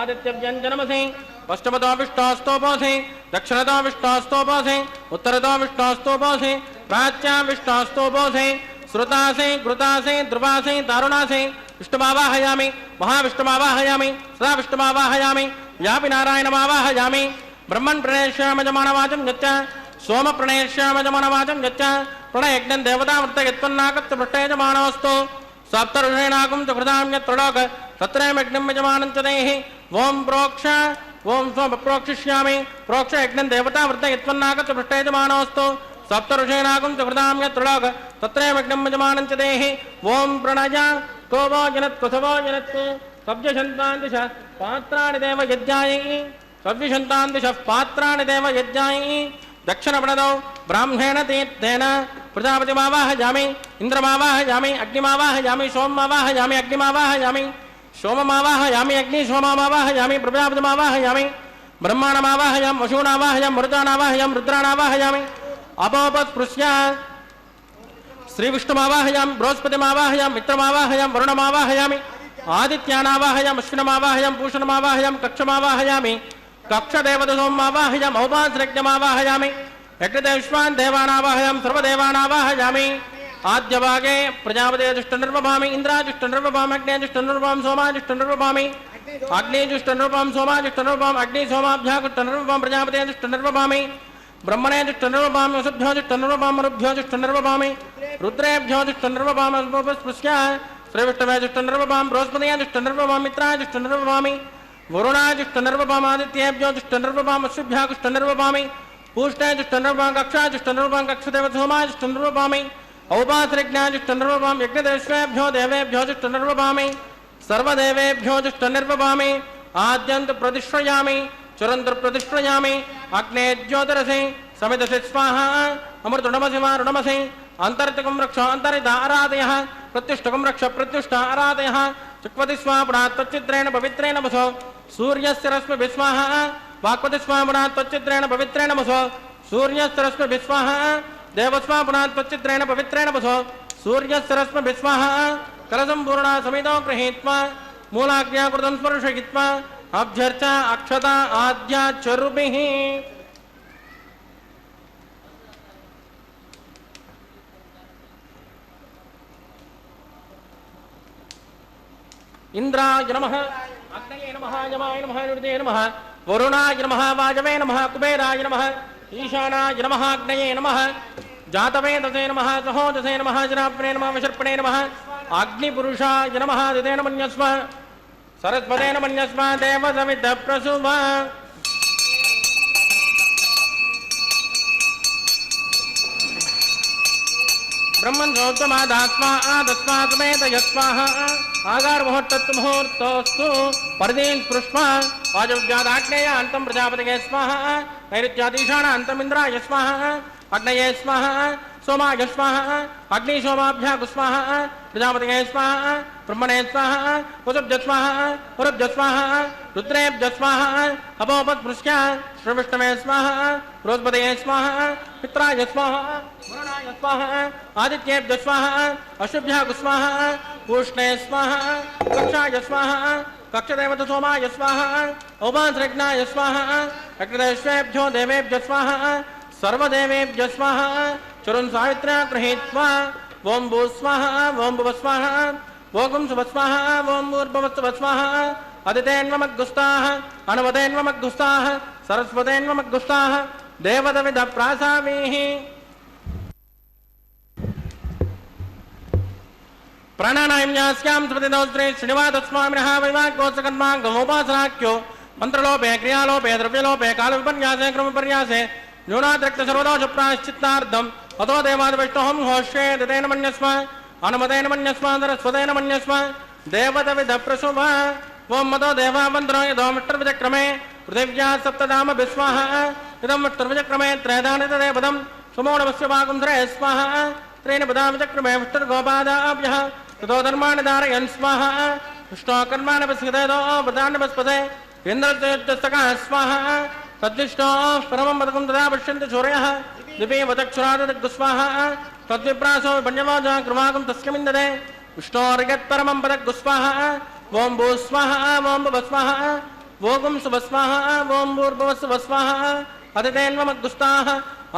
आदित्यव्यञ्जनमसि पश्चिमतो विष्णोस्तोपोऽसि दक्षिणतो विष्णोस्तोपोऽसि उत्तरतो विष्णोस्तोपोऽसि प्राच्या विष्णोस्तोपोऽसि श्रुतासि घृतासि ध्रुवासि दारुणासि विष्णुमावाहयामि महाविष्णुमावाहयामि सदा विष्णुमावाहयामि यापि नारायणमावाहयामि ब्रह्मन् प्रणेष्यामजमानवाचं यच्च सोम प्रणेष्यामजमानवाचं यच्च प्रणयज्ञं देवतामृतयत्वन्नाकस्य पृष्ठयजमानोऽस्तु सप्तऋषीणागं च कृतां यत्र लोक तत्र यज्ञं यजमानं च देहि ओं प्रोक्ष ओं स्वं प्रोक्षिष्यामि प्रोक्ष यज्ञं देवतामृतयत्वन्नाकस्य पृष्ठयजमानोऽस्तु सप्तऋषीणागं च कृतां यत्र लोक तत्र यज्ञं यजमानं च देहि ओं प्रणय कोवो जनत्वसवो जनत्व सब्जशन्तान् दिश पात्राणि देव यज्ञायै सब्जशन्तान् दिश पात्राणि देव यज्ञायै दक्षिणप्रणदौ ब्राह्मणेन तीर्थेन प्रजापतिमावाहयामि इन्द्रमावाहयामि अग्निमावाहयामि सोममावाहयामि अग्निमावाहयामि सोममावाहयामि अग्नि सोममावाहयामि प्रजापतिमावाहयामि ब्रह्माणमावाहयामि वसूनावाहयामि मरुतानावाहयामि रुद्राणावाहयामि अपोपस्पृश्य श्रीविष्णुमावाहयामि बृहस्पतिमावाहयामि मित्रमावाहयामि वरुणमावाहयामि आदित्यानावाहयामि अश्विनमावाहयामि पूषणमावाहयामि कक्षमावाहयामि कक्षदेवतसोममावाहयामि औपासरज्ञमावाहयामि यज्ञदेश्वान् देवानावाहयामि सर्वदेवानावाहयामि आद्यभागे प्रजापतिजुष्टनिर्वभामि इन्द्राजुष्टनिर्वभामि अग्नेजुष्टनिर्वभामि सोमाजुष्टनिर्वभामि अग्निजुष्टनिर्वभामि सोमाजुष्टनिर्वभामि अग्निसोमाभ्याजुष्टनिर्वभामि प्रजापतिजुष्टनिर्वभामि ब्रह्मणेजुष्टनिर्वभामि वसुभ्योजुष्टनिर्वभामि रुभ्योजुष्टनिर्वभामि रुद्रेभ्योजुष्टनिर्वभामि स्पृश्य श्रीविष्णवेजुष्टनिर्वभामि बृहस्पतिजुष्टनिर्वभामि मित्राजुष्टनिर्वभामि वरुणाजुष्टनिर्वभामि आदित्येभ्योजुष्टनिर्वभामि अश्विभ्याजुष्टनिर्वभामि पूष्णेजुष्टनिर्वभामि कक्षाजुष्टनिर्वभामि कक्षदेवसोमाजुष्टनिर्वभामि औपासरिज्ञाजुष्टनिर्वभामि यज्ञदेश्वेभ्यो देवेभ्योजुष्टनिर्वभामि सर्वदेवेभ्योजुष्टनिर्वभामि आद्यन्त प्रतिष्ठयामि चुरंतर प्रतिष्ठयामि अग्ने ज्योतिरसि समितसि स्वाहा अमृतुणमसि मारुणमसि अंतरितकं रक्ष अंतरित आराधयः प्रत्युष्टकं रक्ष प्रत्युष्ट आराधयः चक्वति स्वापणात् तच्चित्रेण पवित्रेण वसो सूर्यस्य रश्मिभिः स्वाहा वाक्पति स्वापणात् तच्चित्रेण पवित्रेण वसो सूर्यस्य रश्मिभिः स्वाहा देवस्वापणात् तच्चित्रेण पवित्रेण वसो सूर्यस्य रश्मिभिः स्वाहा कलसम्पूर्णा समितो गृहीत्वा मूलाज्ञा कृतं स्पर्शयित्वा अभ्यर्चा अक्षता आद्या चरुभिः इंद्राय नमः अग्नये नमः यमाय नमः निरुते नमः वरुणाय नमः वाजवे नमः कुबेराय नमः ईशानाय नमः अग्नये नमः जातवेदसे नमः सहोदसे नमः जनाप्ने नमः विशर्पणे नमः अग्निपुरुषाय नमः दितेन मन्यस्व सरस्वतेन मन्यस्व देवसवितः प्रसूव ब्रह्मन् सौत्वमादात्मा आदस्मात्मेत यस्वाहा आगार मुहूर्तोस्तु परदीन स्पृष्मा वाजव्यादाग्नेय अंतम प्रजापतिगे स्वाहा नैऋत्यादीशान अंतम इंद्राय स्वाहा अग्नये स्वाहा सोमाय स्वाहा अग्नि सोमाभ्याग स्वाहा प्रजापतिगे स्वाहा ब्रह्मणे स्वाहा वसुभ्य स्वाहा वरुभ्य स्वाहा रुद्रेभ्य स्वाहा अपोपस्पृश्य श्रीविष्णवे स्वाहा बृहस्पतये स्वाहा पित्राय स्वाहा वरुणाय स्वाहा आदित्येभ्य स्वाहा अशुभ्याग स्वाहा पूष्णे स्वाहा कक्षाय स्वाहा कक्षदेवत सोमाय स्वाहा औपासरज्ञाय स्वाहा अग्निदेश्वेभ्यो देवेभ्य स्वाहा सर्वदेवेभ्य स्वाहा चरुन् सावित्र्या गृहीत्वा ओं भू स्वाहा ओं भुव स्वाहा ओं शुभ स्वाहा ओं भूर्भुवस्सुभ स्वाहा अदितेन्वमग्गुस्ताः अनुवदेन्वमग्गुस्ताः सरस्वतेन्वमग्गुस्ताः देवदविद प्रासामीः प्राणानायम्यास्यां स्मृतिदोत्रे श्रीनिवासस्वामिनः वैवाहिकोत्सकर्माङ्गमोपासनाख्यो मन्त्रलोपे क्रियालोपे द्रव्यलोपे कालविपर्यासे क्रमविपर्यासे न्यूनातिरिक्त सर्वदोष प्रायश्चित्तार्थम् अतो देवादिविष्णोऽहं घोष्ये दितेन मन्यस्व अनुमतेन मन्यस्व सरस्वतेन मन्यस्व देवत विध प्रशुभ वो मदो देवावंद्रो यदो मित्रविचक्रमे पृथिव्या सप्तधाम विस्वाह इदं मित्रविचक्रमे त्रयदानि तदेवदं सुमोणवस्य वागुंधरे स्वाहा त्रीणि पदाविचक्रमे विष्णुर्गोपादाभ्यः ततो धर्माणि धारयन् स्वाहा विष्णो कर्माणि वस्यतेदो वदानि वस्पते इन्द्रस्यस्तकः स्वाहा तद्विष्णो परमं पदकं तदा पश्यन्ति सूर्यः दिवे वदक्षुरादिग्गुस्वाहा तद्विप्रासो पञ्चवाजा कृमाकं तस्यमिन्दते विष्णोर्यत्परमं पदग्गुस्वाहा ओं भू स्वाहा ओं भुवस्वाहा ओं सुभस्वाहा ओं भूर्भुवस्वस्वाहा अदितेन्वमग्गुस्ताः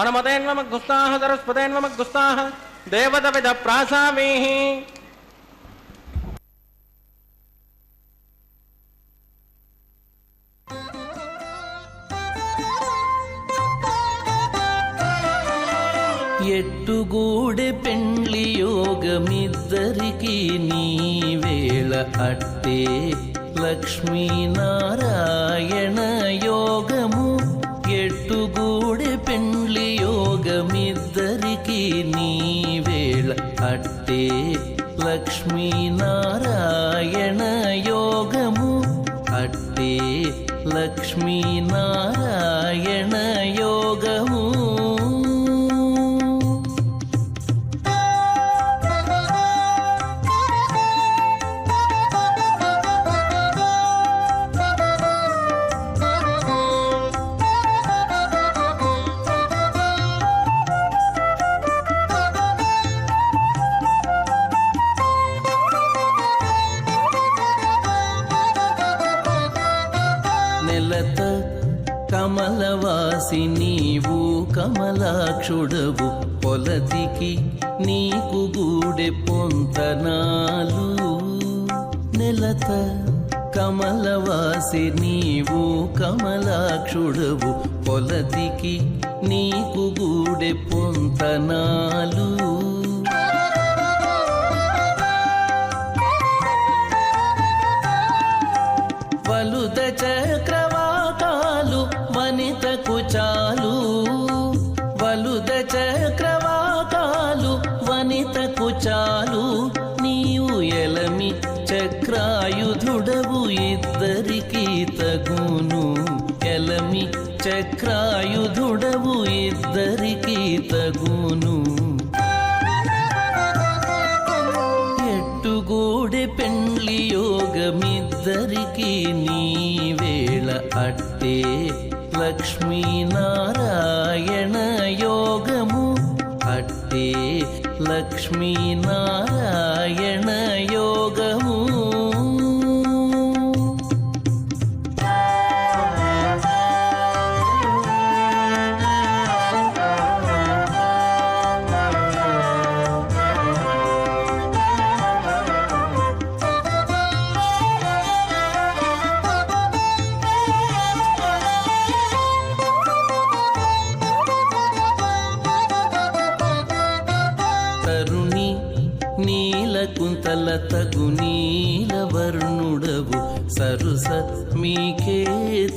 अनुमतेन्वमग्गुस्ताः सरस्वतेन्वमग्गुस्ताः देवतविदप्रासामीः ఎట్టుగూడె పెండ్లి యోగమిద్దరికి నీ వేళ అట్టే లక్ష్మీనారాయణ యోగము ఎట్టుగూడె పెండ్లి యోగమిద్దరికి నీ వేళ అట్టే లక్ష్మీనారాయణ యోగము అట్టే లక్ష్మీనారాయణ యోగము నెలత కమలవాసి నీవు కమలాక్షుడవు పొలతికి నీకు గూడె పొంతనాలు నెలత కమలవాసి నీవు కమలాక్షుడవు పొలతికి నీకు గూడె పొంతనాలు వలుద చక్రవాకాలు వనితకు చాలు వలుద చక్రవాకాలు వనితకు చాలు నీవు ఎలమి చక్రాయుధుడవు ఇద్దరికి తగును ఎలమి చక్రాయుధుడవు ఇద్దరికి తగును ఎట్టుగూడె పెండ్లి యోగమిద్దరికి నీ వేళ అట్టే లక్ష్మీనారాయణ యోగము అట్టే లక్ష్మీనారాయణ యోగము తరుణి నీలకుంతల తగు నీలవర్ణుడవు సరుస మీకే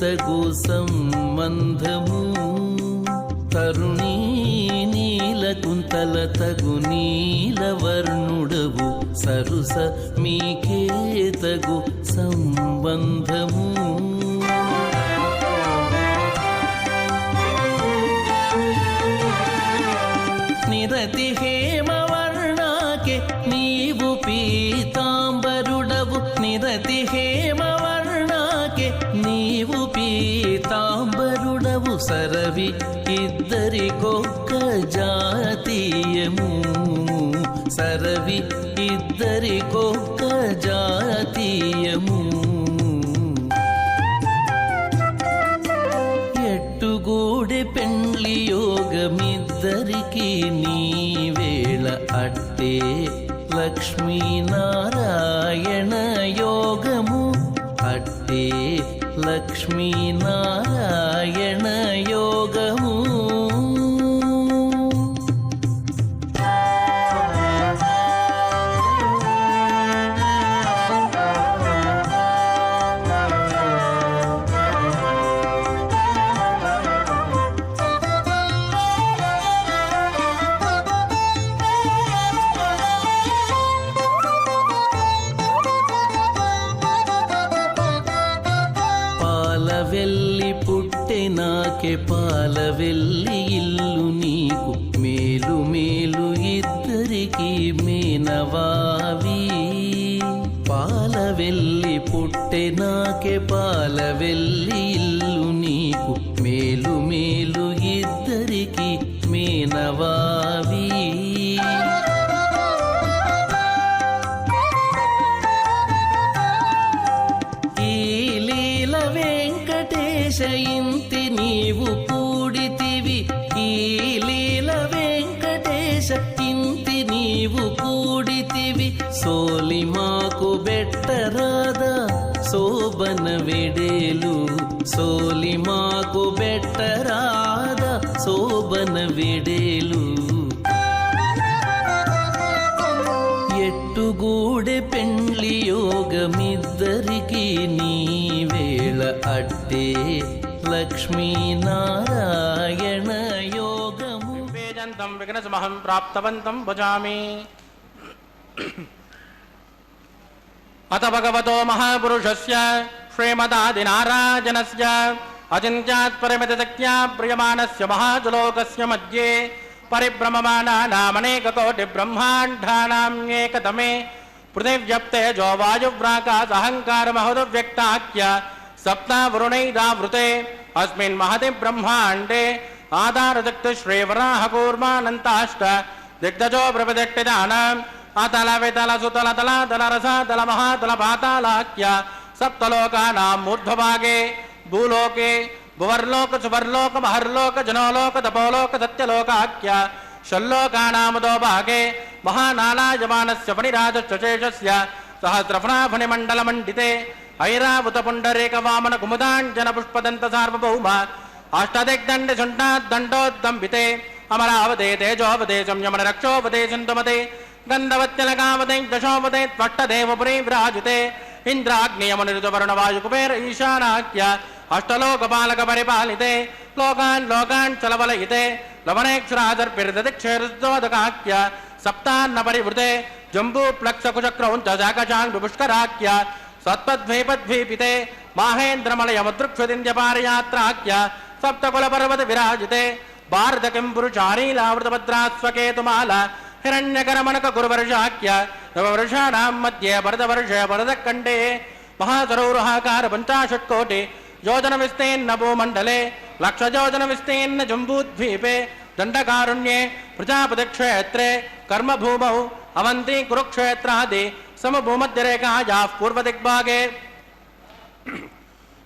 తగు సంబంధము తరుణి నీలకుంతల తగు నీలవర్ణుడవు సరుస మీకే తగు సంబంధము నిరతి హేమవర్ణాకే నీవు పీతాంబరుడవు నిరతి హేమవర్ణాకే నీవు పీతాంబరుడవు సరవి ఇద్దరికొక్క జాతీయము సరవి ఇద్దరికొక్క జాతీయము ఎట్టుగూడె పెండ్లి యోగమిద్దరికి నీ వేళ అట్టే లక్ష్మీనారాయణ యోగము అట్టే లక్ష్మీనారాయణ యోగము నాకే పాలవెల్లి ఇల్లు నీకు మేలు మేలు ఇద్దరికి మేనవావి పాలవెల్లి పుట్టె నాకే పాలవెల్లి ఇల్లు నీకు మేలు మేలు ఇద్దరికి మేనవావి ఈ లీల వెంకటేశ ఇంతి నీవు కూడితివి ఈ లీల వెంకటేశ ఇంతి నీవు కూడితివి సోలి మాకు బెట్టరాదా శోభన వెడేలు సోలి మాకు బెట్టరాదా శోభన వెడేలు ఎట్టుగూడె పెండ్లి యోగమిద్దరికి నీ వేళ అట్టే లక్ష్మీనారాయణ యోగము వేజంతం విఘ్నసమహం ప్రాప్తవంతం భజామి. అత భగవతో మహాపురుషస్య శ్రీమదాదినారాయణస్య అచింత్యాత్ పరిమితశక్త్యా ప్రియమాణస్య మహాజలోకస్య మధ్యే పరిభ్రమమానానామనేకకోటి బ్రహ్మాండానామ్యేకతమే పృథివ్యప్తేజో వాయువ్రాకాశహంకారమహోదవ్యక్తాఖ్య సప్తావరుణైరావృతే అస్మిన్ మహతి బ్రహ్మాండే ఆధారశక్తి శ్రీవరాహకూర్మానంతాష్ట దిగ్ధజో ప్రపదిక్టిదానాం అతల వితల సుతల తల తల రస తల మహాతల పాతాళాఖ్య సప్తలోకానాం మూర్ధ్వభాగే భూలోకే భువర్లోక సువర్లోక మహర్లోక జనోలోక తపోలోక సత్యలోకాఖ్య షల్లోకానామదో భాగే మహానాలాయమానస్య ఫణిరాజశేషస్య సహస్రఫణాఫణిమండలమండితే ఐరావత పుండరీక వామన కుముదాంజన పుష్పదంత సార్వభౌమ అష్టదిగ్దండి శుంఠాద్దండోద్దంబితే అమరావతే తేజోవతే సంయమన రక్షోవతే సింధుమతే గంధవత్యలకావతే దశోవతే త్వష్టదేవపురీ విరాజితే ఇంద్రాగ్నియమునిరుతవరుణ వాయుకుబేర ఈశానాఖ్య అష్టలోకపాలక పరిపాలితే లోకాన్ లోకాన్ చలవలయితే లవణేక్షరాదర్పిర్దదిక్షేరుదోదకాఖ్య సప్తాన్న పరివృతే జంబూప్లక్షకుచక్రౌంచ శాకశాంగ్ విపుష్కరాఖ్య సత్పద్వీపద్వీపితే మాహేంద్రమలయముద్రుక్షుదింద్యపారయాత్రాఖ్య సప్తకులపర్వత విరాజితే భారత కింపురుచారీలావృతభద్రాస్వకేతుమాల హిరణ్యకరమణక గురువర్షాఖ్య నవవర్షాణాం మధ్యే భరతవర్ష భరతఖండే మహాసరౌరహాకార పంచాశత్కోటి योजन विस्तीर्ण भूमंडले लक्ष योजन विस्तीर्ण जम्बूद्वीपे दंडकारुण्ये प्रजापति क्षेत्रे कर्म भूमौ अवंती कुरुक्षेत्रादि समभूमध्यरेखायाः पूर्वदिग्भागे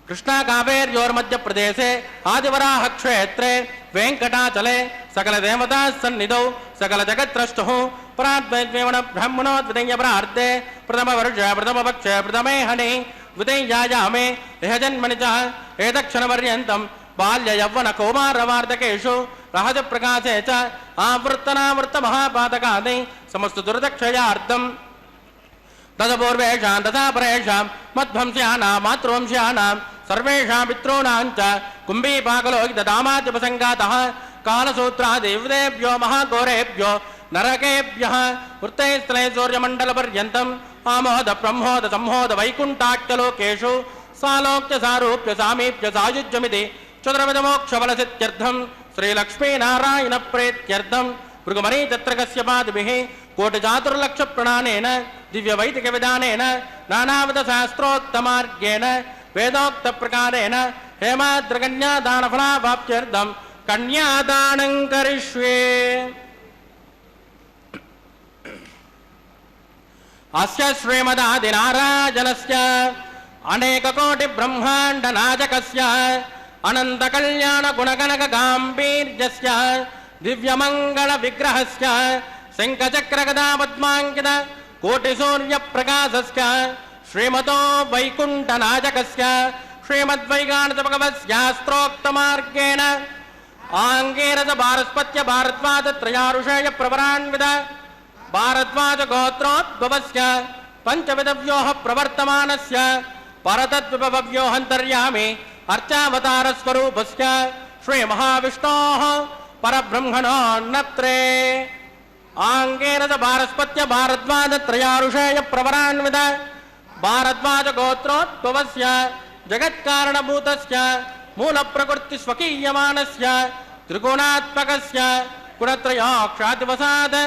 कृष्णा कावेर्योर्मध्य प्रदेशे आदिवराह क्षेत्रे वेंकटाचले सकल देवता सन्निधौ सकल जगत्रष्टुः पराद्वैद्वेवण ब्रह्मणोद्वितीय प्रार्थे प्रथम वर्ष प्रथम पक्ष प्रथमे हनि द्वितीयायामे इह जन्मनि च एतक्षणपर्यन्तं बाल्य यौवन कौमारवार्धकेषु रहस्यप्रकाशे च आवृत्तनावृत्त महापातकादि समस्त दुर्दक्षयार्थं तदपूर्वेषां तथा परेषां मध्वंस्यानां मातृवंस्यानां सर्वेषां पितॄणां च कुम्भीपाकलोकितदामाद्युपसङ्गातः कालसूत्रादिवदेभ्यो महाघोरेभ्यो नरकेभ्यः वृत्तैस्थले सूर्यमण्डलपर्यन्तम् आमोद ब्रह्मोद संहोद वैकुण्ठाख्यलोकेषु सालोक्य सारूप्य सामीप्य सायुज्यमिति चतुर्विधमोक्षफलसिद्ध्यर्थं श्रीलक्ष्मीनारायणप्रीत्यर्थं भृगुमरी तत्रकस्यपादिभिः कोटिचातुर्लक्षप्रणानेन दिव्यवैदिकविधानेन नानाविधशास्त्रोक्तमार्गेण वेदोक्तप्रकारेण हेमाद्रकन्यादानफलाभाप्त्यर्थं कन्यादानं करिष्ये। अस्य श्रीमदादिनारायणस्य अनेककोटिब्रह्माण्डनायकस्य अनन्तकल्याणगुणगणकगाम्भीर्यस्य दिव्यमङ्गलविग्रहस्य शङ्खचक्रगदापद्माङ्कित कोटिसूर्यप्रकाशस्य श्रीमतो वैकुण्ठनायकस्य श्रीमद्वैगानतभगवत्यास्त्रोक्तमार्गेण आङ्गेरस भारस्पत्य भारद्वाजत्रयारुषेय प्रवरान्वित भारद्वाज गोत्रोद्भवस्य पंचविधव्योः प्रवर्तमानस्य परतद्विभव्योऽन्तर्यामि अर्चावतारस्वरूपस्य श्रीमहाविष्णोः परब्रह्मणोन्नत्रे आङ्गेरस भारस्पत्य भारद्वाजत्रयारुषेय प्रवरान्वित भारद्वाज गोत्रोद्भवस्य जगत्कारणभूतस्य మూల ప్రకృతి స్వకీయమానస్య త్రిగుణాత్మకస్య గుణత్రయాక్షాదివసాద్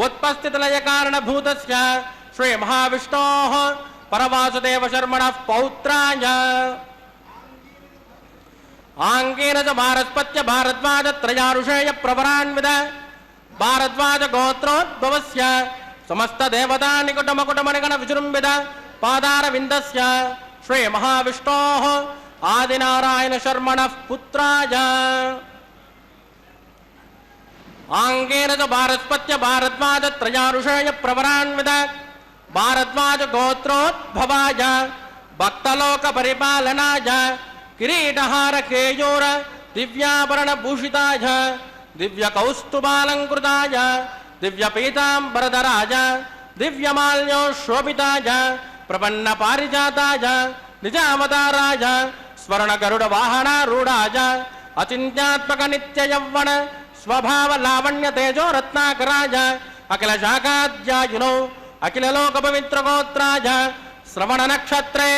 ఉత్పస్థితిలయ కారణభూతస్య శ్రీ మహావిష్ణోః పరవాసుదేవ శర్మణః పౌత్రాయ ఆంగేన చ భారస్పత్య భారద్వాజ త్రయారుషేయ ప్రవరాన్విద భారద్వాజ గోత్రోద్భవస్య సమస్త దేవతా నికుటమకుటమణిగణ విజృంభిత పాదారవిందస్య శ్రీ మహావిష్ణోః ఆదినారాయణ శర్మణః పుత్రాయ ఆంగేన చ భారస్పత్య భారద్వాజ త్రయారుషేయ ప్రవరాన్విద భారద్వాజ గోత్రోద్భవాయ భక్తలోక పరిపాలనాయ కిరీటహార కేయూర దివ్యాభరణ భూషితాయ దివ్య కౌస్తుభాలంకృతాయ దివ్య పీతాంబరధరాయ దివ్యమాల్యో శోభితాయ ప్రపన్న పారిజాతాయ నిజావతారాయ స్వర్ణ గరుడ వాహనారూఢాయ అచింత్యాత్మక నిత్య యవ్వన స్వభావ లావణ్య తేజో రత్నాకరాయ అఖిల శాఖాధ్యాయునో అఖిల లోక పవిత్ర గోత్రాయ శ్రవణ నక్షత్రే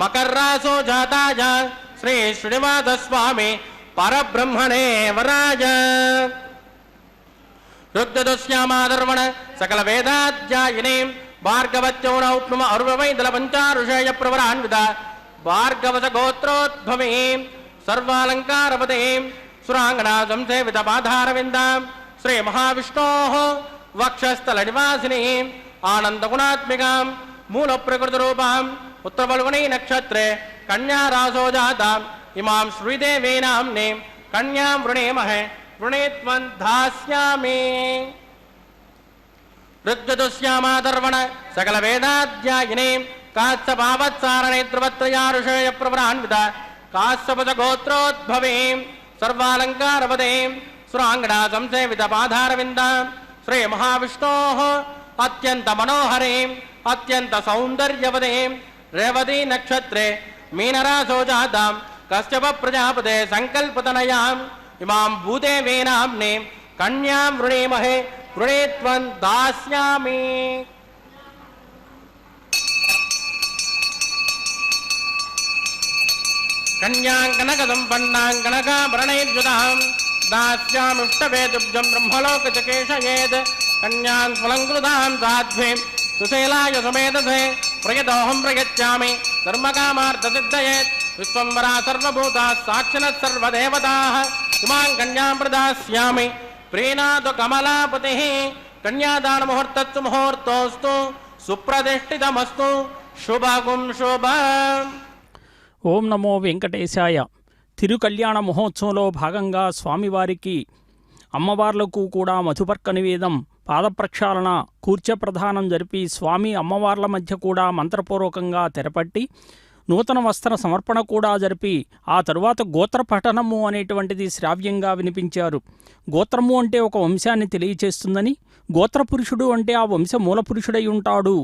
మకర్రాసో జాతాయ శ్రీ శ్రీనివాస స్వామి పరబ్రహ్మణే వరాయ రుద్రశ్యామాధర్వణ సకల వేదాధ్యాయినే భార్గవత్యౌనౌప్నమ అరువైదల పంచారుషేయ ప్రవరాన్విత భార్గవస గోత్రోద్భవే సర్వాలంకారపదే సురాంగణా సంసేవిత పాధారవిందాం శ్రీ మహావిష్ణోః వక్షస్థల నివాసిని ఆనందగుణాత్మికాం మూల ప్రకృతి రూపాం ఉత్తరఫల్గుణీ నక్షత్రే కన్యా రాసో జాతాం ఇమాం శ్రీదేవీ నామ్నే కన్యాం వృణేమహే వృణేత్వం ధాస్యామి ఋగ్యదుశ్యామాధర్వణ సకల వేదాధ్యాయినే కాత్సపావత్సారణేత్రవత్రయారుషేయ ప్రవరాన్విత కాశ్యపద గోత్రోద్భవే సర్వాలంకారపదే సురాంగణా సంసేవిత పాధారవిందాం శ్రీ మహావిష్ణోః అత్యంత మనోహరే అత్యంత సౌందర్యవదే రేవతీ నక్షత్రే మీనరాసో జాతాం కశ్యప ప్రజాపతే సంకల్పతనయాం ఇమాం భూదేవీ నామ్నే కన్యాం వృణేమహే వృణేత్వం దాస్యామి కన్యాం కనక సంపన్నాం కనకాభరణైర్యుతాం దాస్యామిష్టవే తుభ్యం బ్రహ్మలోక చకేశయేత్ కన్యాం స్వలంకృతాం సాధ్వీం సుశీలాయ సుమేధసే ప్రయతోహం ప్రయచ్చామి ధర్మకామార్థసిద్ధయేత్ విశ్వంబరా సర్వభూతాः సాక్షిణः సర్వదేవతాः ఇమాం కన్యాం ప్రదాస్యామి ప్రీణాతు కమలాపతిః కన్యాదానముహూర్తస్సు ముహూర్తోస్తు సుప్రతిష్ఠితమస్తు శుభగుం శుభం. ఓం నమో వెంకటేశాయ. తిరుకళ్యాణ మహోత్సవంలో భాగంగా స్వామివారికి అమ్మవార్లకు కూడా మధుపర్క నివేదం, పాదప్రక్షాళన, కూర్చప్రధానం జరిపి స్వామి అమ్మవార్ల మధ్య కూడా మంత్రపూర్వకంగా తెరపట్టి నూతన వస్త్ర సమర్పణ కూడా జరిపి ఆ తరువాత గోత్ర పఠనము అనేటువంటిది శ్రావ్యంగా వినిపించారు. గోత్రము అంటే ఒక వంశాన్ని తెలియచేస్తుందని, గోత్రపురుషుడు అంటే ఆ వంశ మూలపురుషుడై ఉంటాడు.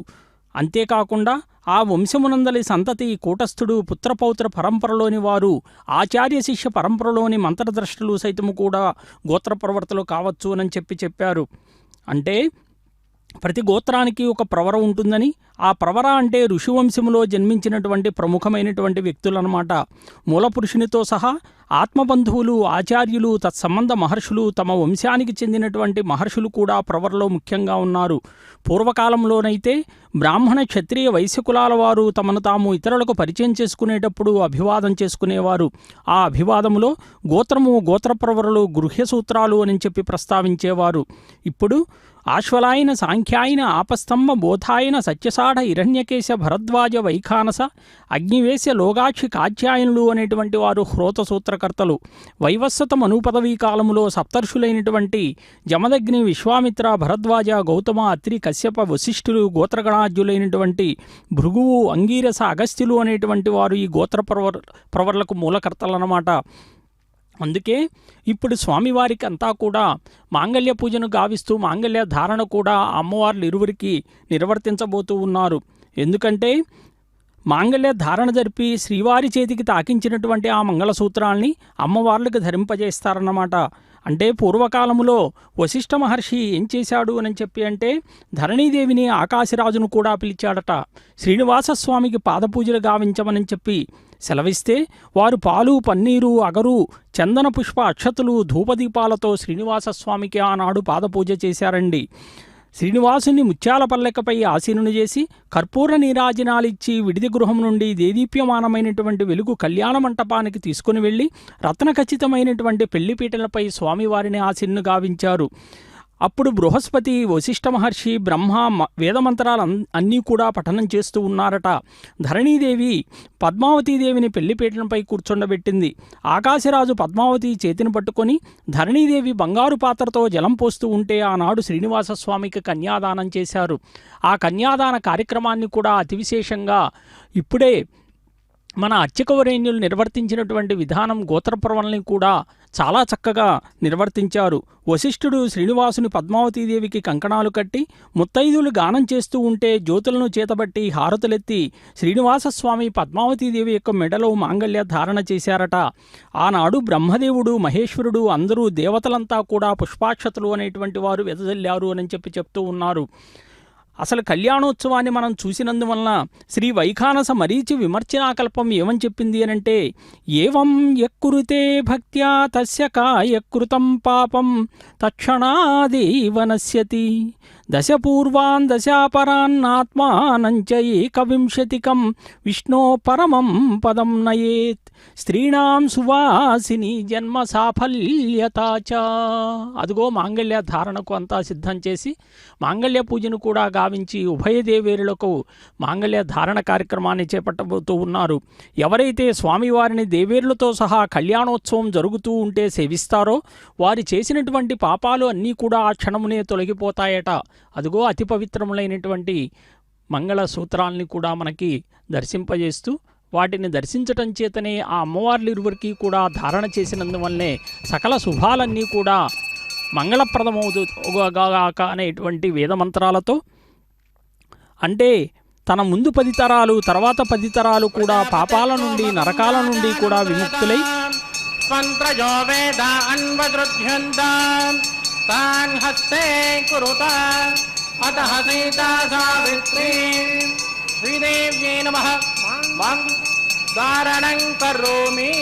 అంతేకాకుండా ఆ వంశమునందలి సంతతి కూటస్థుడు పుత్రపౌత్ర పరంపరలోని వారు ఆచార్య శిష్య పరంపరలోని మంత్రద్రష్టలు సైతము కూడా గోత్రప్రవర్తలు కావచ్చు అని చెప్పారు. అంటే ప్రతి గోత్రానికి ఒక ప్రవర ఉంటుందని, ఆ ప్రవర అంటే ఋషివంశములో జన్మించినటువంటి ప్రముఖమైనటువంటి వ్యక్తులన్నమాట. మూలపురుషునితో సహా ఆత్మబంధువులు, ఆచార్యులు, తత్సంబంధ మహర్షులు, తమ వంశానికి చెందినటువంటి మహర్షులు కూడా ప్రవరలో ముఖ్యంగా ఉన్నారు. పూర్వకాలంలోనైతే బ్రాహ్మణ క్షత్రియ వైశ్యకులాల వారు తమను తాము ఇతరులకు పరిచయం చేసుకునేటప్పుడు అభివాదం చేసుకునేవారు. ఆ అభివాదములో గోత్రము, గోత్రప్రవరులు, గృహ్య సూత్రాలు అని చెప్పి ప్రస్తావించేవారు. ఇప్పుడు ఆశ్వలాయన, సాంఖ్యాయన, ఆపస్తంభ, బోధాయన, సత్యసాఢ, హిరణ్యకేశ, భరద్వాజ, వైఖానస, అగ్నివేశ, లోగాక్షి, కాత్యాయనులు అనేటువంటి వారు హ్రోత సూత్రకర్తలు. వైవస్వత మనుపదవీ కాలములో సప్తర్షులైనటువంటి జమదగ్ని, విశ్వామిత్ర, భరద్వాజ, గౌతమ, అత్రి, కశ్యప, వశిష్ఠులు, గోత్రగణాజ్యులైనటువంటి భృగువు, అంగీరస, అగస్త్యులు అనేటువంటి వారు ఈ గోత్ర ప్రవర్లకు మూలకర్తలన్నమాట. అందుకే ఇప్పుడు స్వామివారికి అంతా కూడా మాంగళ్య పూజను గావిస్తూ మాంగళ్య ధారణ కూడా అమ్మవార్లు ఇరువురికి నిర్వర్తించబోతూ ఉన్నారు. ఎందుకంటే మాంగళ్య ధారణ జరిపి శ్రీవారి చేతికి తాకించినటువంటి ఆ మంగళసూత్రాల్ని అమ్మవార్లకు ధరింపజేస్తారన్నమాట. అంటే పూర్వకాలములో వశిష్ఠ మహర్షి ఏం చేశాడు అని చెప్పి అంటే ధరణీదేవిని ఆకాశరాజును కూడా పిలిచాడట. శ్రీనివాసస్వామికి పాదపూజలు గావించమని చెప్పి సెలవిస్తే వారు పాలు, పన్నీరు, అగరు, చందన పుష్ప అక్షతులు, ధూపదీపాలతో శ్రీనివాసస్వామికి ఆనాడు పాదపూజ చేశారండి. శ్రీనివాసుని ముత్యాల పల్లెకపై ఆసీనుని చేసి కర్పూర నీరాజనాలిచ్చి విడిది గృహం నుండి దేదీప్యమానమైనటువంటి వెలుగు కళ్యాణ మంటపానికి తీసుకుని వెళ్ళి రత్నఖచ్చితమైనటువంటి పెళ్లిపీటలపై స్వామివారిని ఆసీనుని గావించారు. అప్పుడు బృహస్పతి, వశిష్ఠ మహర్షి, బ్రహ్మ వేదమంత్రాలు అన్నీ కూడా పఠనం చేస్తూ ఉన్నారట. ధరణీదేవి పద్మావతీదేవిని పెళ్లిపీటలపై కూర్చుండబెట్టింది. ఆకాశరాజు పద్మావతి చేతిని పట్టుకొని ధరణీదేవి బంగారు పాత్రతో జలం పోస్తూ ఉంటే ఆనాడు శ్రీనివాసస్వామికి కన్యాదానం చేశారు. ఆ కన్యాదాన కార్యక్రమాన్ని కూడా అతి విశేషంగా ఇప్పుడే మన అర్చకవరేణ్యులు నిర్వర్తించినటువంటి విధానం గోత్రపర్వల్ని కూడా చాలా చక్కగా నిర్వర్తించారు. వశిష్ఠుడు శ్రీనివాసుని పద్మావతీదేవికి కంకణాలు కట్టి ముత్తైదులు గానం చేస్తూ ఉంటే జ్యోతులను చేతబట్టి హారతులెత్తి శ్రీనివాసస్వామి పద్మావతీదేవి యొక్క మెడలో మాంగళ్య ధారణ చేశారట. ఆనాడు బ్రహ్మదేవుడు, మహేశ్వరుడు అందరూ దేవతలంతా కూడా పుష్పాక్షతలు అనేటువంటి వారు వెదజల్లారు అని చెప్తూ ఉన్నారు. అసలు కళ్యాణోత్సవాన్ని మనం చూసినందువలన శ్రీ వైఖానస మరీచి విమర్శనాకల్పం ఏమని చెప్పింది అనంటే, ఏవం యక్కురుతే భక్త్యా తస్య కాయకృతం పాపం తక్షణాదేవ నశ్యతి దశపూర్వాన్ దశాపరాన్నాత్మానంచ ఏకవింశతికం విష్ణో పరమం పదం నయేత్ స్త్రీణాం సువాసిని జన్మ సాఫల్యతాచ. అదిగో మాంగళ్య ధారణకు అంతా సిద్ధం చేసి మాంగళ్య పూజను కూడా గావించి ఉభయ దేవేరులకు మాంగళ్య ధారణ కార్యక్రమాన్ని చేపట్టబోతూ ఉన్నారు. ఎవరైతే స్వామివారిని దేవేరులతో సహా కళ్యాణోత్సవం జరుగుతూ ఉంటే సేవిస్తారో వారి చేసినటువంటి పాపాలు అన్నీ కూడా ఆ క్షణమునే తొలగిపోతాయట. అదిగో అతి పవిత్రములైనటువంటి మంగళ సూత్రాల్ని కూడా మనకి దర్శింపజేస్తూ వాటిని దర్శించటం చేతనే ఆ అమ్మవార్లిరువురికి కూడా ధారణ చేసినందువల్లనే సకల శుభాలన్నీ కూడా మంగళప్రదమవుగాక అనేటువంటి వేదమంత్రాలతో, అంటే తన ముందు 10 తరాలు తర్వాత 10 తరాలు కూడా పాపాల నుండి నరకాల నుండి కూడా విముక్తులై మంత్రజో వేద అన్వదృధ్యంతాం తాన్ హస్తే కురుత అతః సీతా సావిత్రీ శ్రీదేవ్యై నమః ధారణం కరోమి.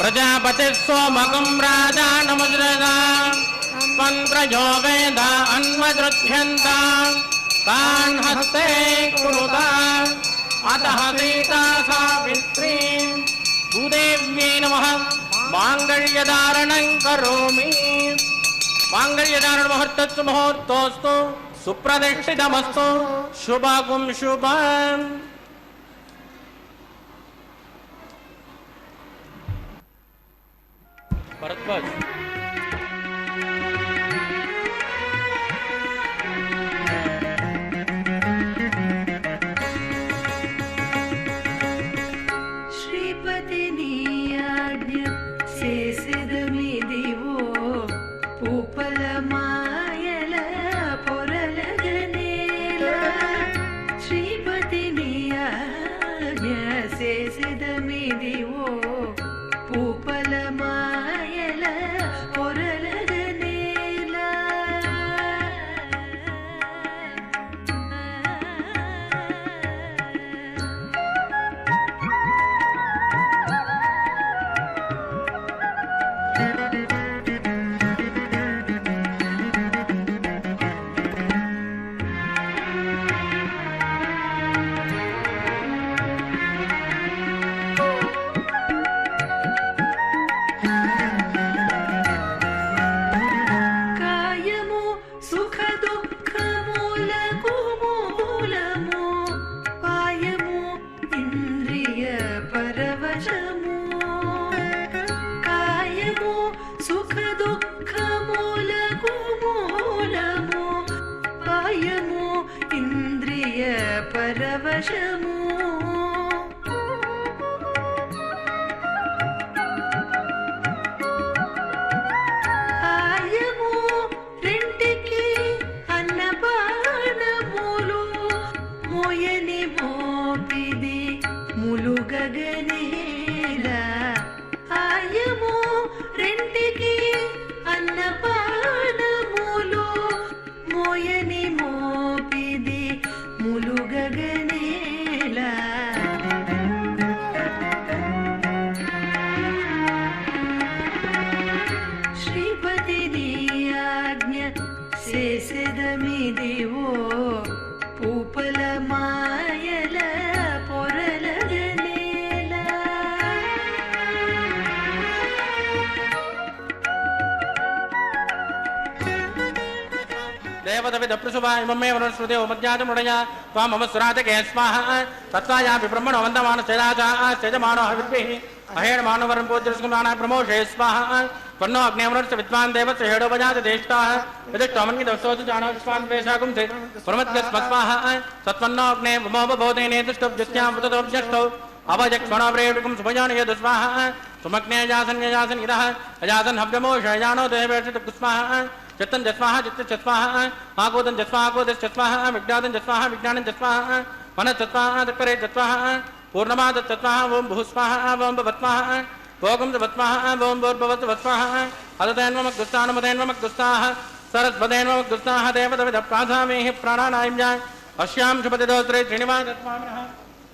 ప్రజాపతి సోమకం రాజానముద్రదా మంత్రజో వేద అన్వదృధ్యంతాం తాన్ హస్తే కురుత అతః సీతా సావిత్రీ భూదేవ్యై నమః మాంగళ్యధారణం కరోమి. మాంగళ్యధారణ ముహూర్తస్సు ముహూర్తోస్తు సుప్రతిష్ఠితమస్తు శుభం శుభం. భరద్వాజ్ శ్రీపతి నీయాజ్ఞ చేసిదమిదివో పూపల మాయల పొరలగనేల. శ్రీపతి నీయాజ్ఞ చేసిదమిదివో పూపల మాయల వశము ఆయము రెంటికి అన్నపానములు మోయని మోపిది ములుగగనేల ఆయము రెంటికి అన్నపానములు మోయని మోపిది ములుగగనేల శ్రీపతి నీ ఆజ్ఞ చేసెదమిదివో పూపల మాయల పొరలగనేల देवदविद प्रसुभा इममे वनस्पति उपज्ञातमुडया त्वा मम सुराजके स्वाहा तत्त्वायापि ब्रह्मणो वन्दमान चैलाचा चैजमानो हविद्भिः अहेणमानो वरं पूज्यस्कुमाना प्रमोषे स्वाहा त्वन्नो अग्नेवनस्य विद्वान् देवस्य हेडोपजात देष्टाः यदिष्टोमन्विदवसोऽसु जानो विश्वान् द्वेषाकुं ते प्रमद्यस्म स्वाहा सत्त्वन्नो अग्ने वमोपबोधेनेतुष्टोब्जस्यां वृततोऽभ्यष्टौ अभजक्ष्मणो प्रेविकुं सुभयानि यदुस्वाहा सुमग्ने यासन् इदः अजासन् हव्यमोषयानो देवेषुस्वाहा चित्तं जस्वाहा चित्त चस्वाहा आगोदं जस्वाहा आगोदं चस्वाहा विज्ञातं जस्वाहा विज्ञानं जस्वाहा मनः चस्वाहा तत्परे चस्वाहा पूर्णमाद चस्वाहा ओम भूस्वाहा ओम भवत्वाहा भोगं भवत्वाहा ओम भूर्भवत् भवत्वाहा अदतैन्वमग्दुस्तानमदैन्वमग्दुस्ताः सरस्वदैन्वमग्दुस्ताः देवदविदप्राधामेः प्राणानायं अश्यां शुभदिदोत्रे श्रीनिवासस्वामिनः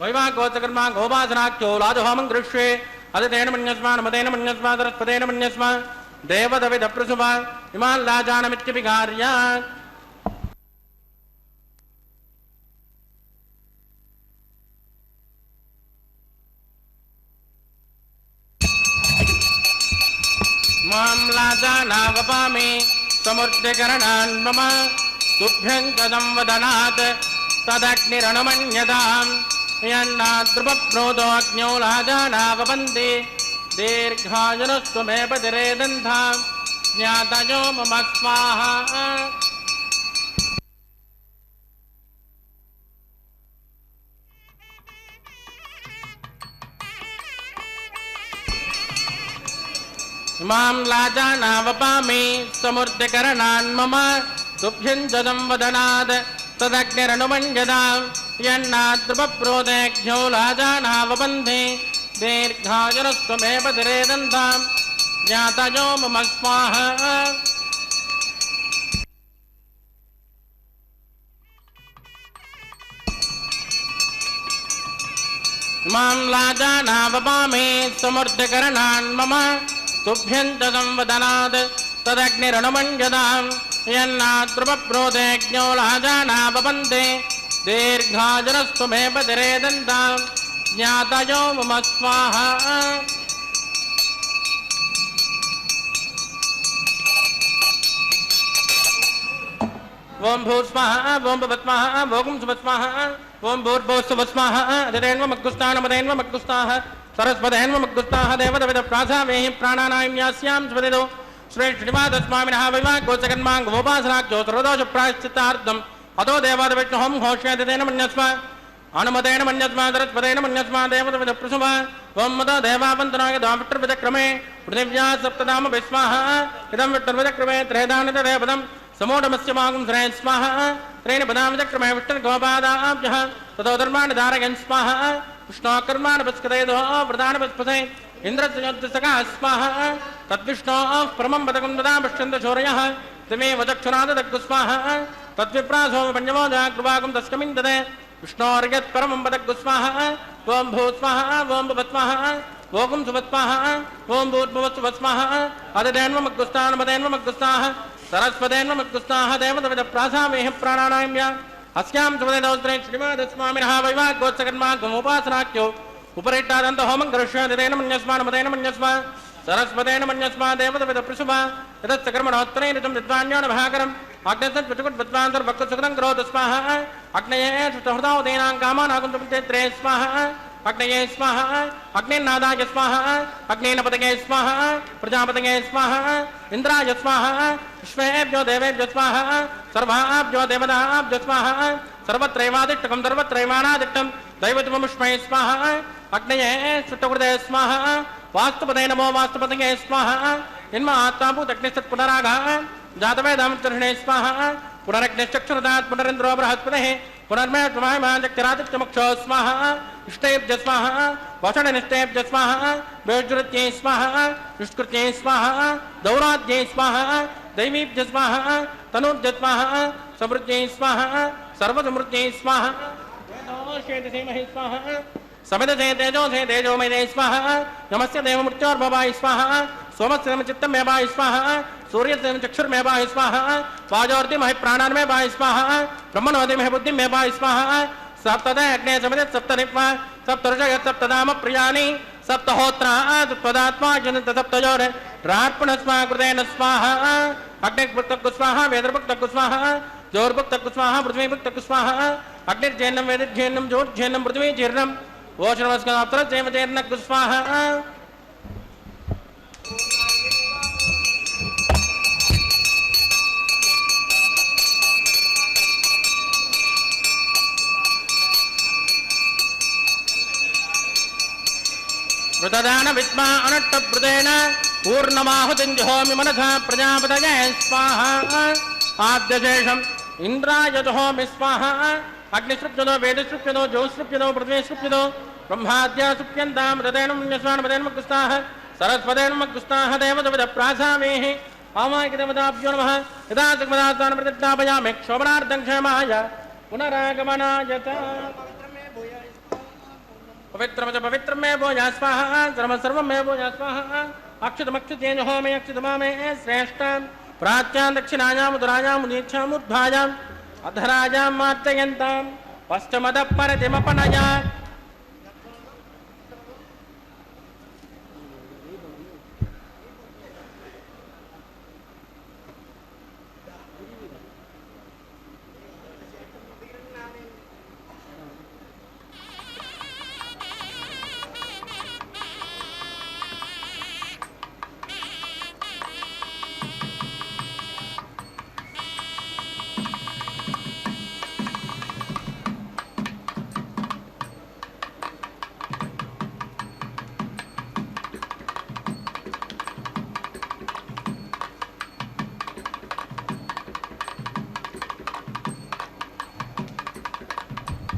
वैवागोचकर्मा गोपासनाख्यो लाजहोमं गृह्ष्ये अदतेन मन्यस्मा नमतेन मन्यस्मा सरस्वतेन मन्यस्मा देवदविदप्रसुभा इमान् लाजानमित्यभिकार्या मां लाजानावपामि समूर्तिकरणान् मम तुभ्यं कदं वदनात् तदग्निरणमन्यताम् यन्नाद्रुपप्रोदो अग्न्यो लाजानावपन्ति दीर्घायुनस्तु मे पतिरेदन्तां ज्ञातयो मम स्वाहा इमां लाजानावपामि समूर्तिकरणान् मम तुभ्यं जदं वदनात् तदग्निरनुमन्यतां यन्नाद्रुपप्रोदेभ्यो लाजानावपन्ति दीर्घायुनस्तु मे पतिरेदन्तां ज्ञातयो मम स्वाहा इमां लाजानावपामि समूर्तिकरणान् मम तुभ्यं जदं वदनात् तदग्निरनुमन्यतां यन्नाद्रुपप्रोदेभ्यो लाजानावपन्ति दीर्घायुनस्तु मे पतिरेदन्तां ज्ञातयो मम स्वाहा ओम भूस्वाहा ओम भवत्वाहा भोगुं सुभस्वाहा ओम भूर्भुवस्सुभस्वाहा अदितेन्वमग्गुस्तानमदैन्वमग्गुस्ताः सरस्वतेन्वमग्गुस्ताः देवदविदप्रासावेहि प्राणानायम्यास्यां स्वदिदो श्रीनिवासस्वामिनः वैवागोचकर्मां गोपासनाख्यो सर्वदोषप्रायश्चित्तार्थम् अतो देवादविष्णुहं घोष्यतेन मन्यस्म अनुमतेन मन्यस्मा सरस्वतेन मन्यस्मा देवदविदप्रसुभा ओम मद देवावन्तनाय दाविट्रविदक्रमे पृथिव्या सप्तधाम विस्वाहा इदं विट्टर्विदक्रमे त्रेधानितदेवदं समूढमस्य मागुं श्रेय स्वाहा त्रेण पदाविदक्रमे विट्टर्गोपादाभ्यः ततो धर्माणि धारयन् स्वाहा विष्णोकर्माणि पुष्कदेदो प्रधानि पुष्पसे इन्द्रसका स्वाहा तद्विष्णोः परमं पदकं ददा पश्यन्तशौर्यः तमेव चक्षुनाददग्धु स्वाहा तद्विप्रासो पञ्चमो जागृवागं तस्कमिन् ददे विष्णोर्यत् परमं पदग्धु स्वाहा ओम भूस्वाहा ओम भवत्वाहा ओम सुभत्वाहा ओम भूर्भुवस्सुभस्वाहा अदितेन्वमग्गुस्तानमदैन्वमग्गुस्ताः सरस्वतेन्वमग्गुस्ताः देवदविदप्रासावेहि प्राणानायम्या अस्यां सुवदेदौत्रे श्रीनिवासस्वामिनः वैवागोचकर्मा गोपासनाख्यो उपरिष्टादन्त होमं करिष्यतेन मन्यस्मा नमतेन मन्यस्मा सरस्वतेन मन्यस्मा देवदविदप्रसुभा यतस्य कर्मणोत्तरेण तं विद्वान्यो नभाकरम् अग्नेसद्विटुकुट्विद्वान्तर्भक्तसुकृतं करोतु स्वाहा अग्नये सुहृदोदीनां कामानाकुन्तुमित्रे स्वाहा अग्नये स्वाहा अग्निनादाय स्वाहा अग्निनपतये स्वाहा प्रजापतये स्वाहा इंद्राय स्वाहा विश्वेभ्यो देवेभ्यो स्वाहा सर्वाभ्यो देवताभ्यो स्वाहा सर्वत्रैवादिष्टकं सर्वत्रैवानादिष्टं दैवतममुष्मै स्वाहा अग्नये सुष्टकृते स्वाहा वास्तुपदे नमो वास्तुपतये स्वाहा इन्मात्ताभूतग्निस्तत् पुनरागः जातवेदामचर्षणे स्वाहा पुनरग्निश्चक्षुरदात् पुनरिन्द्रो बृहस्पतिः पुनर्मेष्टमाहिमाञ्चक्तिरादित्यमुक्षो स्वाहा इष्टेभ्य स्वाहा वषणनिष्टेभ्य स्वाहा वेजुरुत्यै स्वाहा निष्कृत्यै स्वाहा दौराद्यै स्वाहा दैवीभ्य स्वाहा तनूभ्य स्वाहा समृद्ध्यै स्वाहा सर्वसमृद्ध्यै स्वाहा वेदोषेदधीमहि स्वाहा समिदसे तेजोमयदे स्वाहा यमस्य देवमृत्योर्भवाय स्वाहा सोमस्य चित्तमेवाय स्वाहा सूर्यस्य चक्षुर्मेवाय स्वाहा वाजोर्दिमहि प्राणान्मेवाय स्वाहा ब्रह्मणोदिमहि बुद्धिमेवाय स्वाहा सप्तदे अग्ने समिदे सप्तनिप्वा सप्तऋषय सप्तदाम प्रियाणि सप्तहोत्रा तत्पदात्मा जनन्त सप्तयोर रार्पण स्वाहा कृतेन स्वाहा अग्निभुक्तः स्वाहा वेदभुक्तः स्वाहा जोर्भुक्तः स्वाहा पृथ्वीभुक्तः स्वाहा अग्निर्जैनं वेदिर्जैनं जोर्जैनं पृथ्वीजीर्णम् ओषणवस्कराप्तरजैवजैर्नः स्वाहा मृतदान विद्मा अनट्टभृतेन पूर्णमाहुतिं जुहोमि मनसा प्रजापतये स्वाहा आद्यशेषम् इंद्राय जुहोमि स्वाहा अग्निसृप्यतो वेदसृप्यतो ज्योतिसृप्यतो पृथ्वीसृप्यतो ब्रह्माद्या सृप्यन्तां मृतेन मुञ्जस्वान् मग्गुस्ताः सरस्वतेन मग्गुस्ताः देवदविदप्रासामेः आमायिकदेवताभ्यो नमः यदा सुखमदास्तान् प्रतिष्ठापयामि क्षोभनार्थं क्षेमाय पुनरागमनाय च पवित्र में भोजा स्वाहा सर्व में भोजा स्वाहा अक्षतमक्षतेन होमे अक्षतमामे श्रेष्ठ प्राच्यां दक्षिणायां उदरायां उदीक्षां उद्भायां अधराजां मार्जयन्तां पश्चिमतः परतिमपनया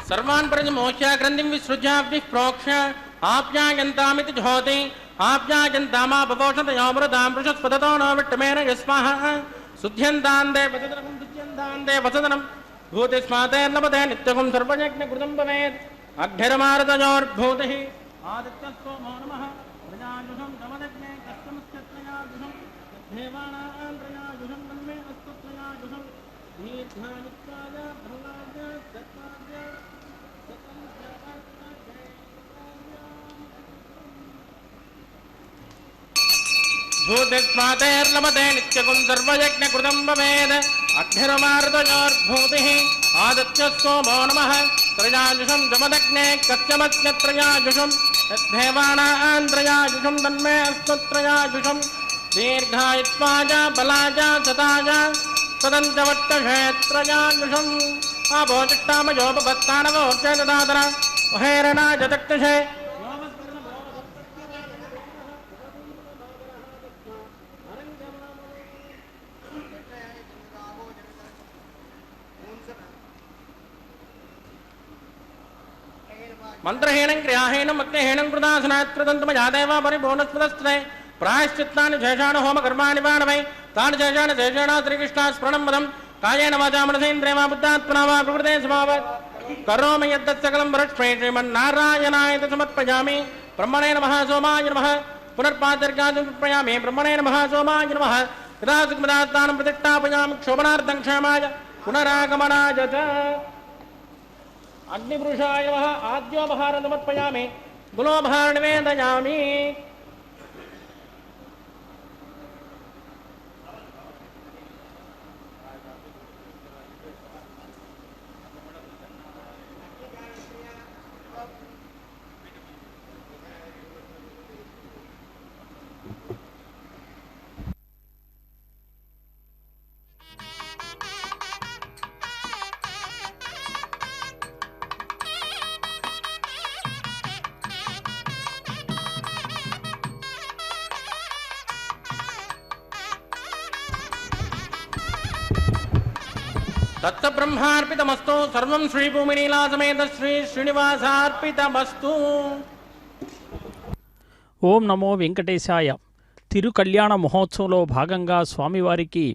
सर्वान् प्रजमोक्ष्य ग्रन्थिं विसृज्य प्रोक्ष्य आप्यायन्तामिति ज्योति आप्यायन्तामापपोषतयोमृतां पृषस्पदतो नो विट्टमेन यस्माः शुद्ध्यन्तान् दे वसदनं भूतिस्मातेर्लभते नित्यगुं सर्वयज्ञकृतं भवेत् अग्निर्मारुतयोर्भूतिः आदित्यस्तोमो नमः प्रजाजुषं दमदग्ने कष्टमुच्यत्रयाजुषं देवानां त्रयाजुषं तन्मे अस्तु त्रयाजुषं दीर्घायुत्वाय भल्लाय सत्वाय भूतिस्मातेर्लभते नित्यगुं सर्वयज्ञकृतं भवेत् अग्निर्मारुतयोर्भूतिः आदित्यस्तोमो नमः त्रयाजुषं दमदग्ने कक्षमस्य त्रयाजुषं देवानां त्रयाजुषं तन्मे अस्तु त्रयाजुषं दीर्घायुत्वाय बलाय सताय सदन्तवट्टक्षेत्रयाजुषम् आभोजिष्टामयोपभत्तानवोच्चदातर महेरणाय चक्षुषे मंत्रहीनं क्रियाहीनं अग्निहीनं कृतासनात्कृतन्तमयादेव परिपूर्णस्पदस्ते प्रायश्चित्तानि शेषाणि होमकर्माणि वाणवै तानि शेषाणि शेषेण श्रीकृष्णास्मरणं वदं कायेन वाचा मनसेन्द्रियेण बुद्ध्यात्मना वा प्रकृते समावत् करोमि यद्दत्सकलं वरक्ष्मे श्रीमन्नारायणाय समर्पयामि ब्रह्मणे नमः सोमाय नमः पुनर्पादर्गादिं समर्पयामि ब्रह्मणे नमः सोमाय नमः यदा सुखमदास्तानं प्रतिष्ठापयामि क्षोभनार्थं क्षेमाय पुनरागमनाय च अग्निपुरुषाय नमः आद्योपहारं समर्पयामि गुणोपहारं निवेदयामि దత్త బ్రహ్మార్పితమస్తు. సర్వం శ్రీ భూమినీలా సమేత శ్రీ శ్రీనివాసార్పితమస్తు. ఓం నమో వెంకటేశాయ. తిరుకళ్యాణ మహోత్సవంలో భాగంగా స్వామివారికి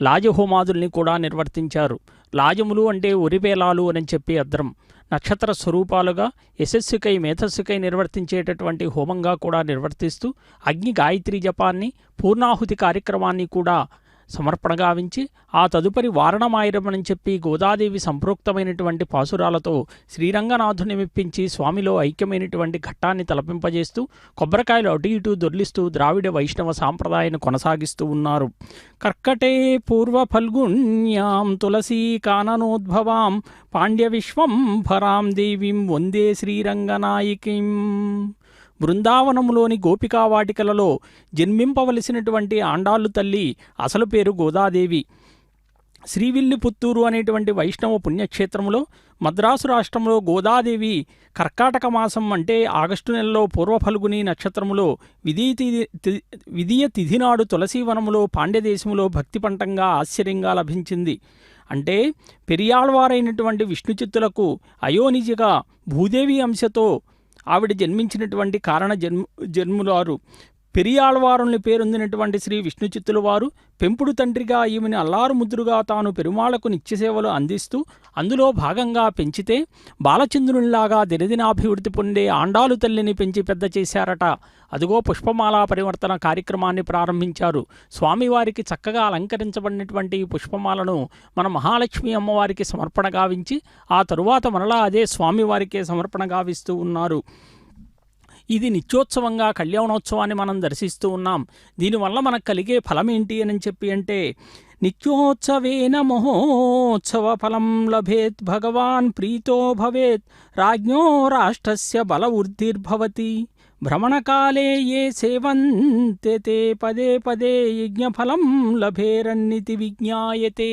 లాజహోమాదుల్ని కూడా నిర్వర్తించారు. లాజములు అంటే ఉరివేలాలు అని చెప్పి అర్థం. నక్షత్ర స్వరూపాలుగా యశస్సుకై మేధస్సుకై నిర్వర్తించేటటువంటి హోమంగా కూడా నిర్వర్తిస్తూ అగ్ని గాయత్రి జపాన్ని పూర్ణాహుతి కార్యక్రమాన్ని కూడా సమర్పణ గావించి ఆ తదుపరి వారణమాయిరమని చెప్పి గోదాదేవి సంప్రోక్తమైనటువంటి పాసురాలతో శ్రీరంగనాథుని మెప్పించి స్వామిలో ఐక్యమైనటువంటి ఘట్టాన్ని తలపింపజేస్తూ కొబ్బరికాయలు అటు ఇటు దొర్లిస్తూ ద్రావిడ వైష్ణవ సాంప్రదాయాన్ని కొనసాగిస్తూ ఉన్నారు. కర్కటే పూర్వ ఫల్గుణ్యాం తులసీ కాననోద్భవాం పాండ్య విశ్వంభరాం దేవీం వందే శ్రీరంగనాయకీం. బృందావనములోని గోపికావాటికలలో జన్మింపవలసినటువంటి ఆండాళ్ళు తల్లి అసలు పేరు గోదాదేవి. శ్రీవిల్లిపుత్తూరు అనేటువంటి వైష్ణవ పుణ్యక్షేత్రంలో మద్రాసు రాష్ట్రంలో గోదాదేవి కర్కాటక మాసం అంటే ఆగస్టు నెలలో పూర్వఫల్గుని నక్షత్రములో విధియ తిథి నాడు తులసీవనములో పాండ్యదేశములో భక్తి పంటంగా ఆశ్చర్యంగా లభించింది. అంటే పెరియాళ్వారైనటువంటి విష్ణుచిత్తులకు అయోనిజిగా భూదేవి అంశతో ఆవిడ జన్మించినటువంటి కారణ జన్ములారు. పెరియాళ్వారుని పేరొందినటువంటి శ్రీ విష్ణుచిత్తుల వారు పెంపుడు తండ్రిగా ఈమెను అల్లారు ముద్దురుగా తాను పెరుమాళ్లకు నిత్యసేవలు అందిస్తూ అందులో భాగంగా పెంచితే బాలచంద్రునిలాగా దినదినాభివృద్ధి పొందే ఆండాలు తల్లిని పెంచి పెద్ద చేశారట. అదిగో పుష్పమాలా పరివర్తన కార్యక్రమాన్ని ప్రారంభించారు. స్వామివారికి చక్కగా అలంకరించబడినటువంటి ఈ పుష్పమాలను మన మహాలక్ష్మి అమ్మవారికి సమర్పణ గావించి ఆ తరువాత మరలా అదే స్వామివారికే సమర్పణ గావిస్తూ ఉన్నారు. ఇది నిత్యోత్సవంగా కళ్యాణోత్సవాన్ని మనం దర్శిస్తూ ఉన్నాం. దీనివల్ల మనకు కలిగే ఫలం ఏంటి అని చెప్పి అంటే నిత్యోత్సవేన మహోత్సవ ఫలం లభేత్ భగవాన్ ప్రీతో భవేత్ రాజ్ఞో రాష్ట్రస్య బల వృద్ధిర్భవతి భ్రమణకాలే ఏ సేవంతే తే పదే పదే యజ్ఞఫలం లభేరన్నితి విజ్ఞాయతే.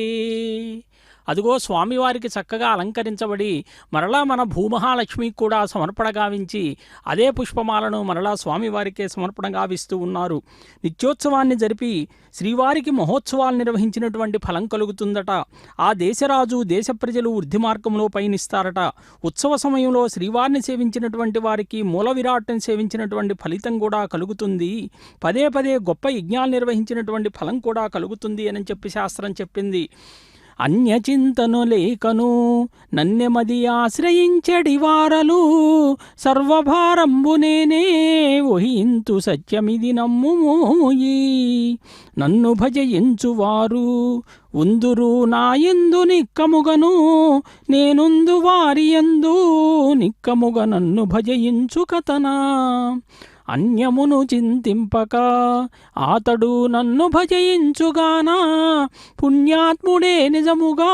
అదిగో స్వామివారికి చక్కగా అలంకరించబడి మరలా మన భూమహాలక్ష్మికి కూడా సమర్పణ గావించి అదే పుష్పమాలను మరలా స్వామివారికే సమర్పణ గావిస్తూ ఉన్నారు. నిత్యోత్సవాన్ని జరిపి శ్రీవారికి మహోత్సవాలు నిర్వహించినటువంటి ఫలం కలుగుతుందట. ఆ దేశరాజు దేశ ప్రజలు వృద్ధి మార్గంలో పయనిస్తారట. ఉత్సవ సమయంలో శ్రీవారిని సేవించినటువంటి వారికి మూల విరాట్ని సేవించినటువంటి ఫలితం కూడా కలుగుతుంది. పదే పదే గొప్ప యజ్ఞాలు నిర్వహించినటువంటి ఫలం కూడా కలుగుతుంది అని చెప్పి శాస్త్రం చెప్పింది. అన్యచింతను లేకను నన్నెమది ఆశ్రయించడి వారలు సర్వభారంబు నేనే వహింతు సత్యమిది నమ్ముమోయి. నన్ను భజయించువారు ఉందురు నాయందు నిక్కముగను నేనుందు వారియందు నిక్కముగ నన్ను భజయించు కథనా. అన్యమును చింతింపక ఆతడు నన్ను భజయించుగానా పుణ్యాత్ముడే నిజముగా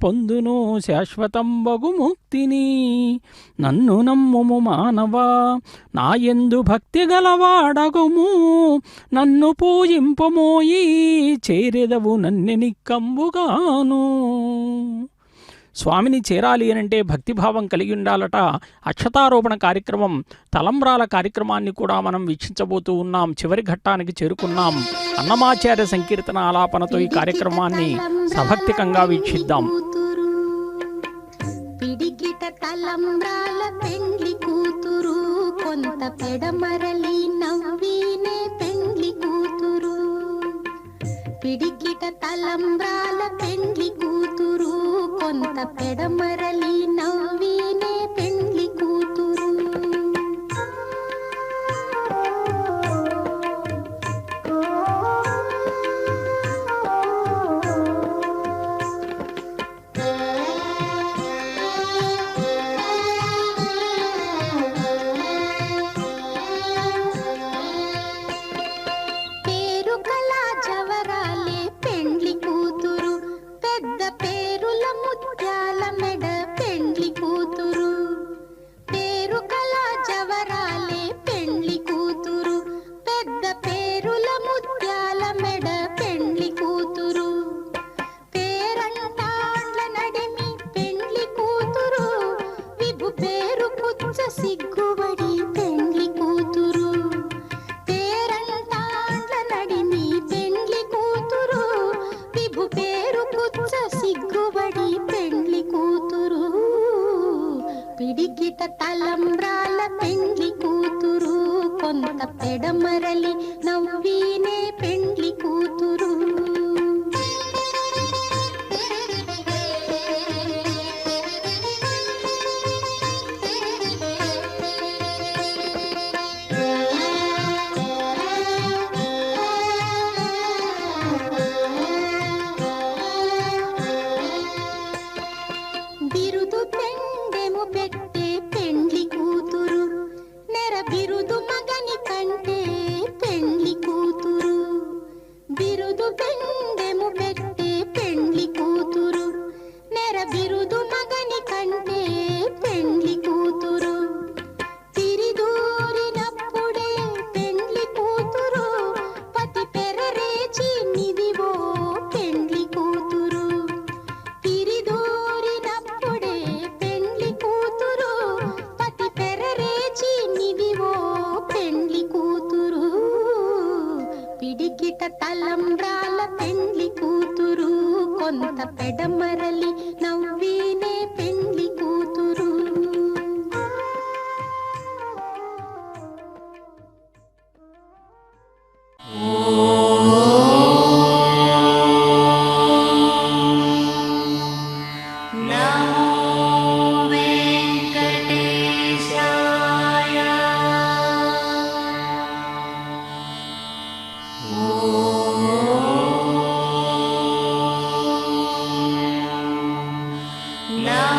పొందును శాశ్వతంబగు ముక్తిని. నన్ను నమ్ముము మానవా నాయందు భక్తి గలవాడగుము నన్ను పూజింపమోయి చేరెదవు నన్నె నిక్కంబుగాను. స్వామిని చేరాలి అనంటే భక్తిభావం కలిగి ఉండాలట. అక్షతారోపణ కార్యక్రమం తలంబ్రాల కార్యక్రమాన్ని కూడా మనం వీక్షించబోతూ ఉన్నాం. చివరి ఘట్టానికి చేరుకున్నాం. అన్నమాచార్య సంకీర్తన ఆలాపనతో ఈ కార్యక్రమాన్ని సభక్తికంగా వీక్షిద్దాం. పిడికిట తలంబ్రాల పెండ్లి కూతురు కొంత పెడమరలి నవ్వినే పెండ్లి కూతురు. పిడికిట తలంబ్రాల పెండ్లి కూతురు కొంత పెడమరలి నవ్వినే పెండ్లి కూతురు. పేరు కళా జవరాలే పెండ్లి కూతురు పెద్ద పేరుల ముత్యాల మెడ పెండ్లి కూతురు. పిడికిట తలంబ్రాల పెండ్లి కూతురు కొంత పెడమరలి నవ్వీనే పెండ్లి కూతురు బిరుదు పెండెము పెట్టే పెండ్లి కూతురు నెర బిరుదు మగని కంటే పెండ్లి కూతురు బిరుదు పెండెము పెట్టే పెండ్లి కూతురు నెర బిరుదు మగని కంటే పెండ్లి కూతురు తిరిదూరినప్పుడే పెండ్లి కూతురు పతి పెరరేచి నిదివో పెండ్లి కూతురు తిరిదూరినప్పుడే పెండ్లి కూతురు పతి పెరరేచి నిదివో పెండ్లి కూతురు పిడికిట తలంబ్రాల పెండ్లి కూతురు కొంత పెడమరలి నవ్వీనే పెండ్లి కూతురు నమో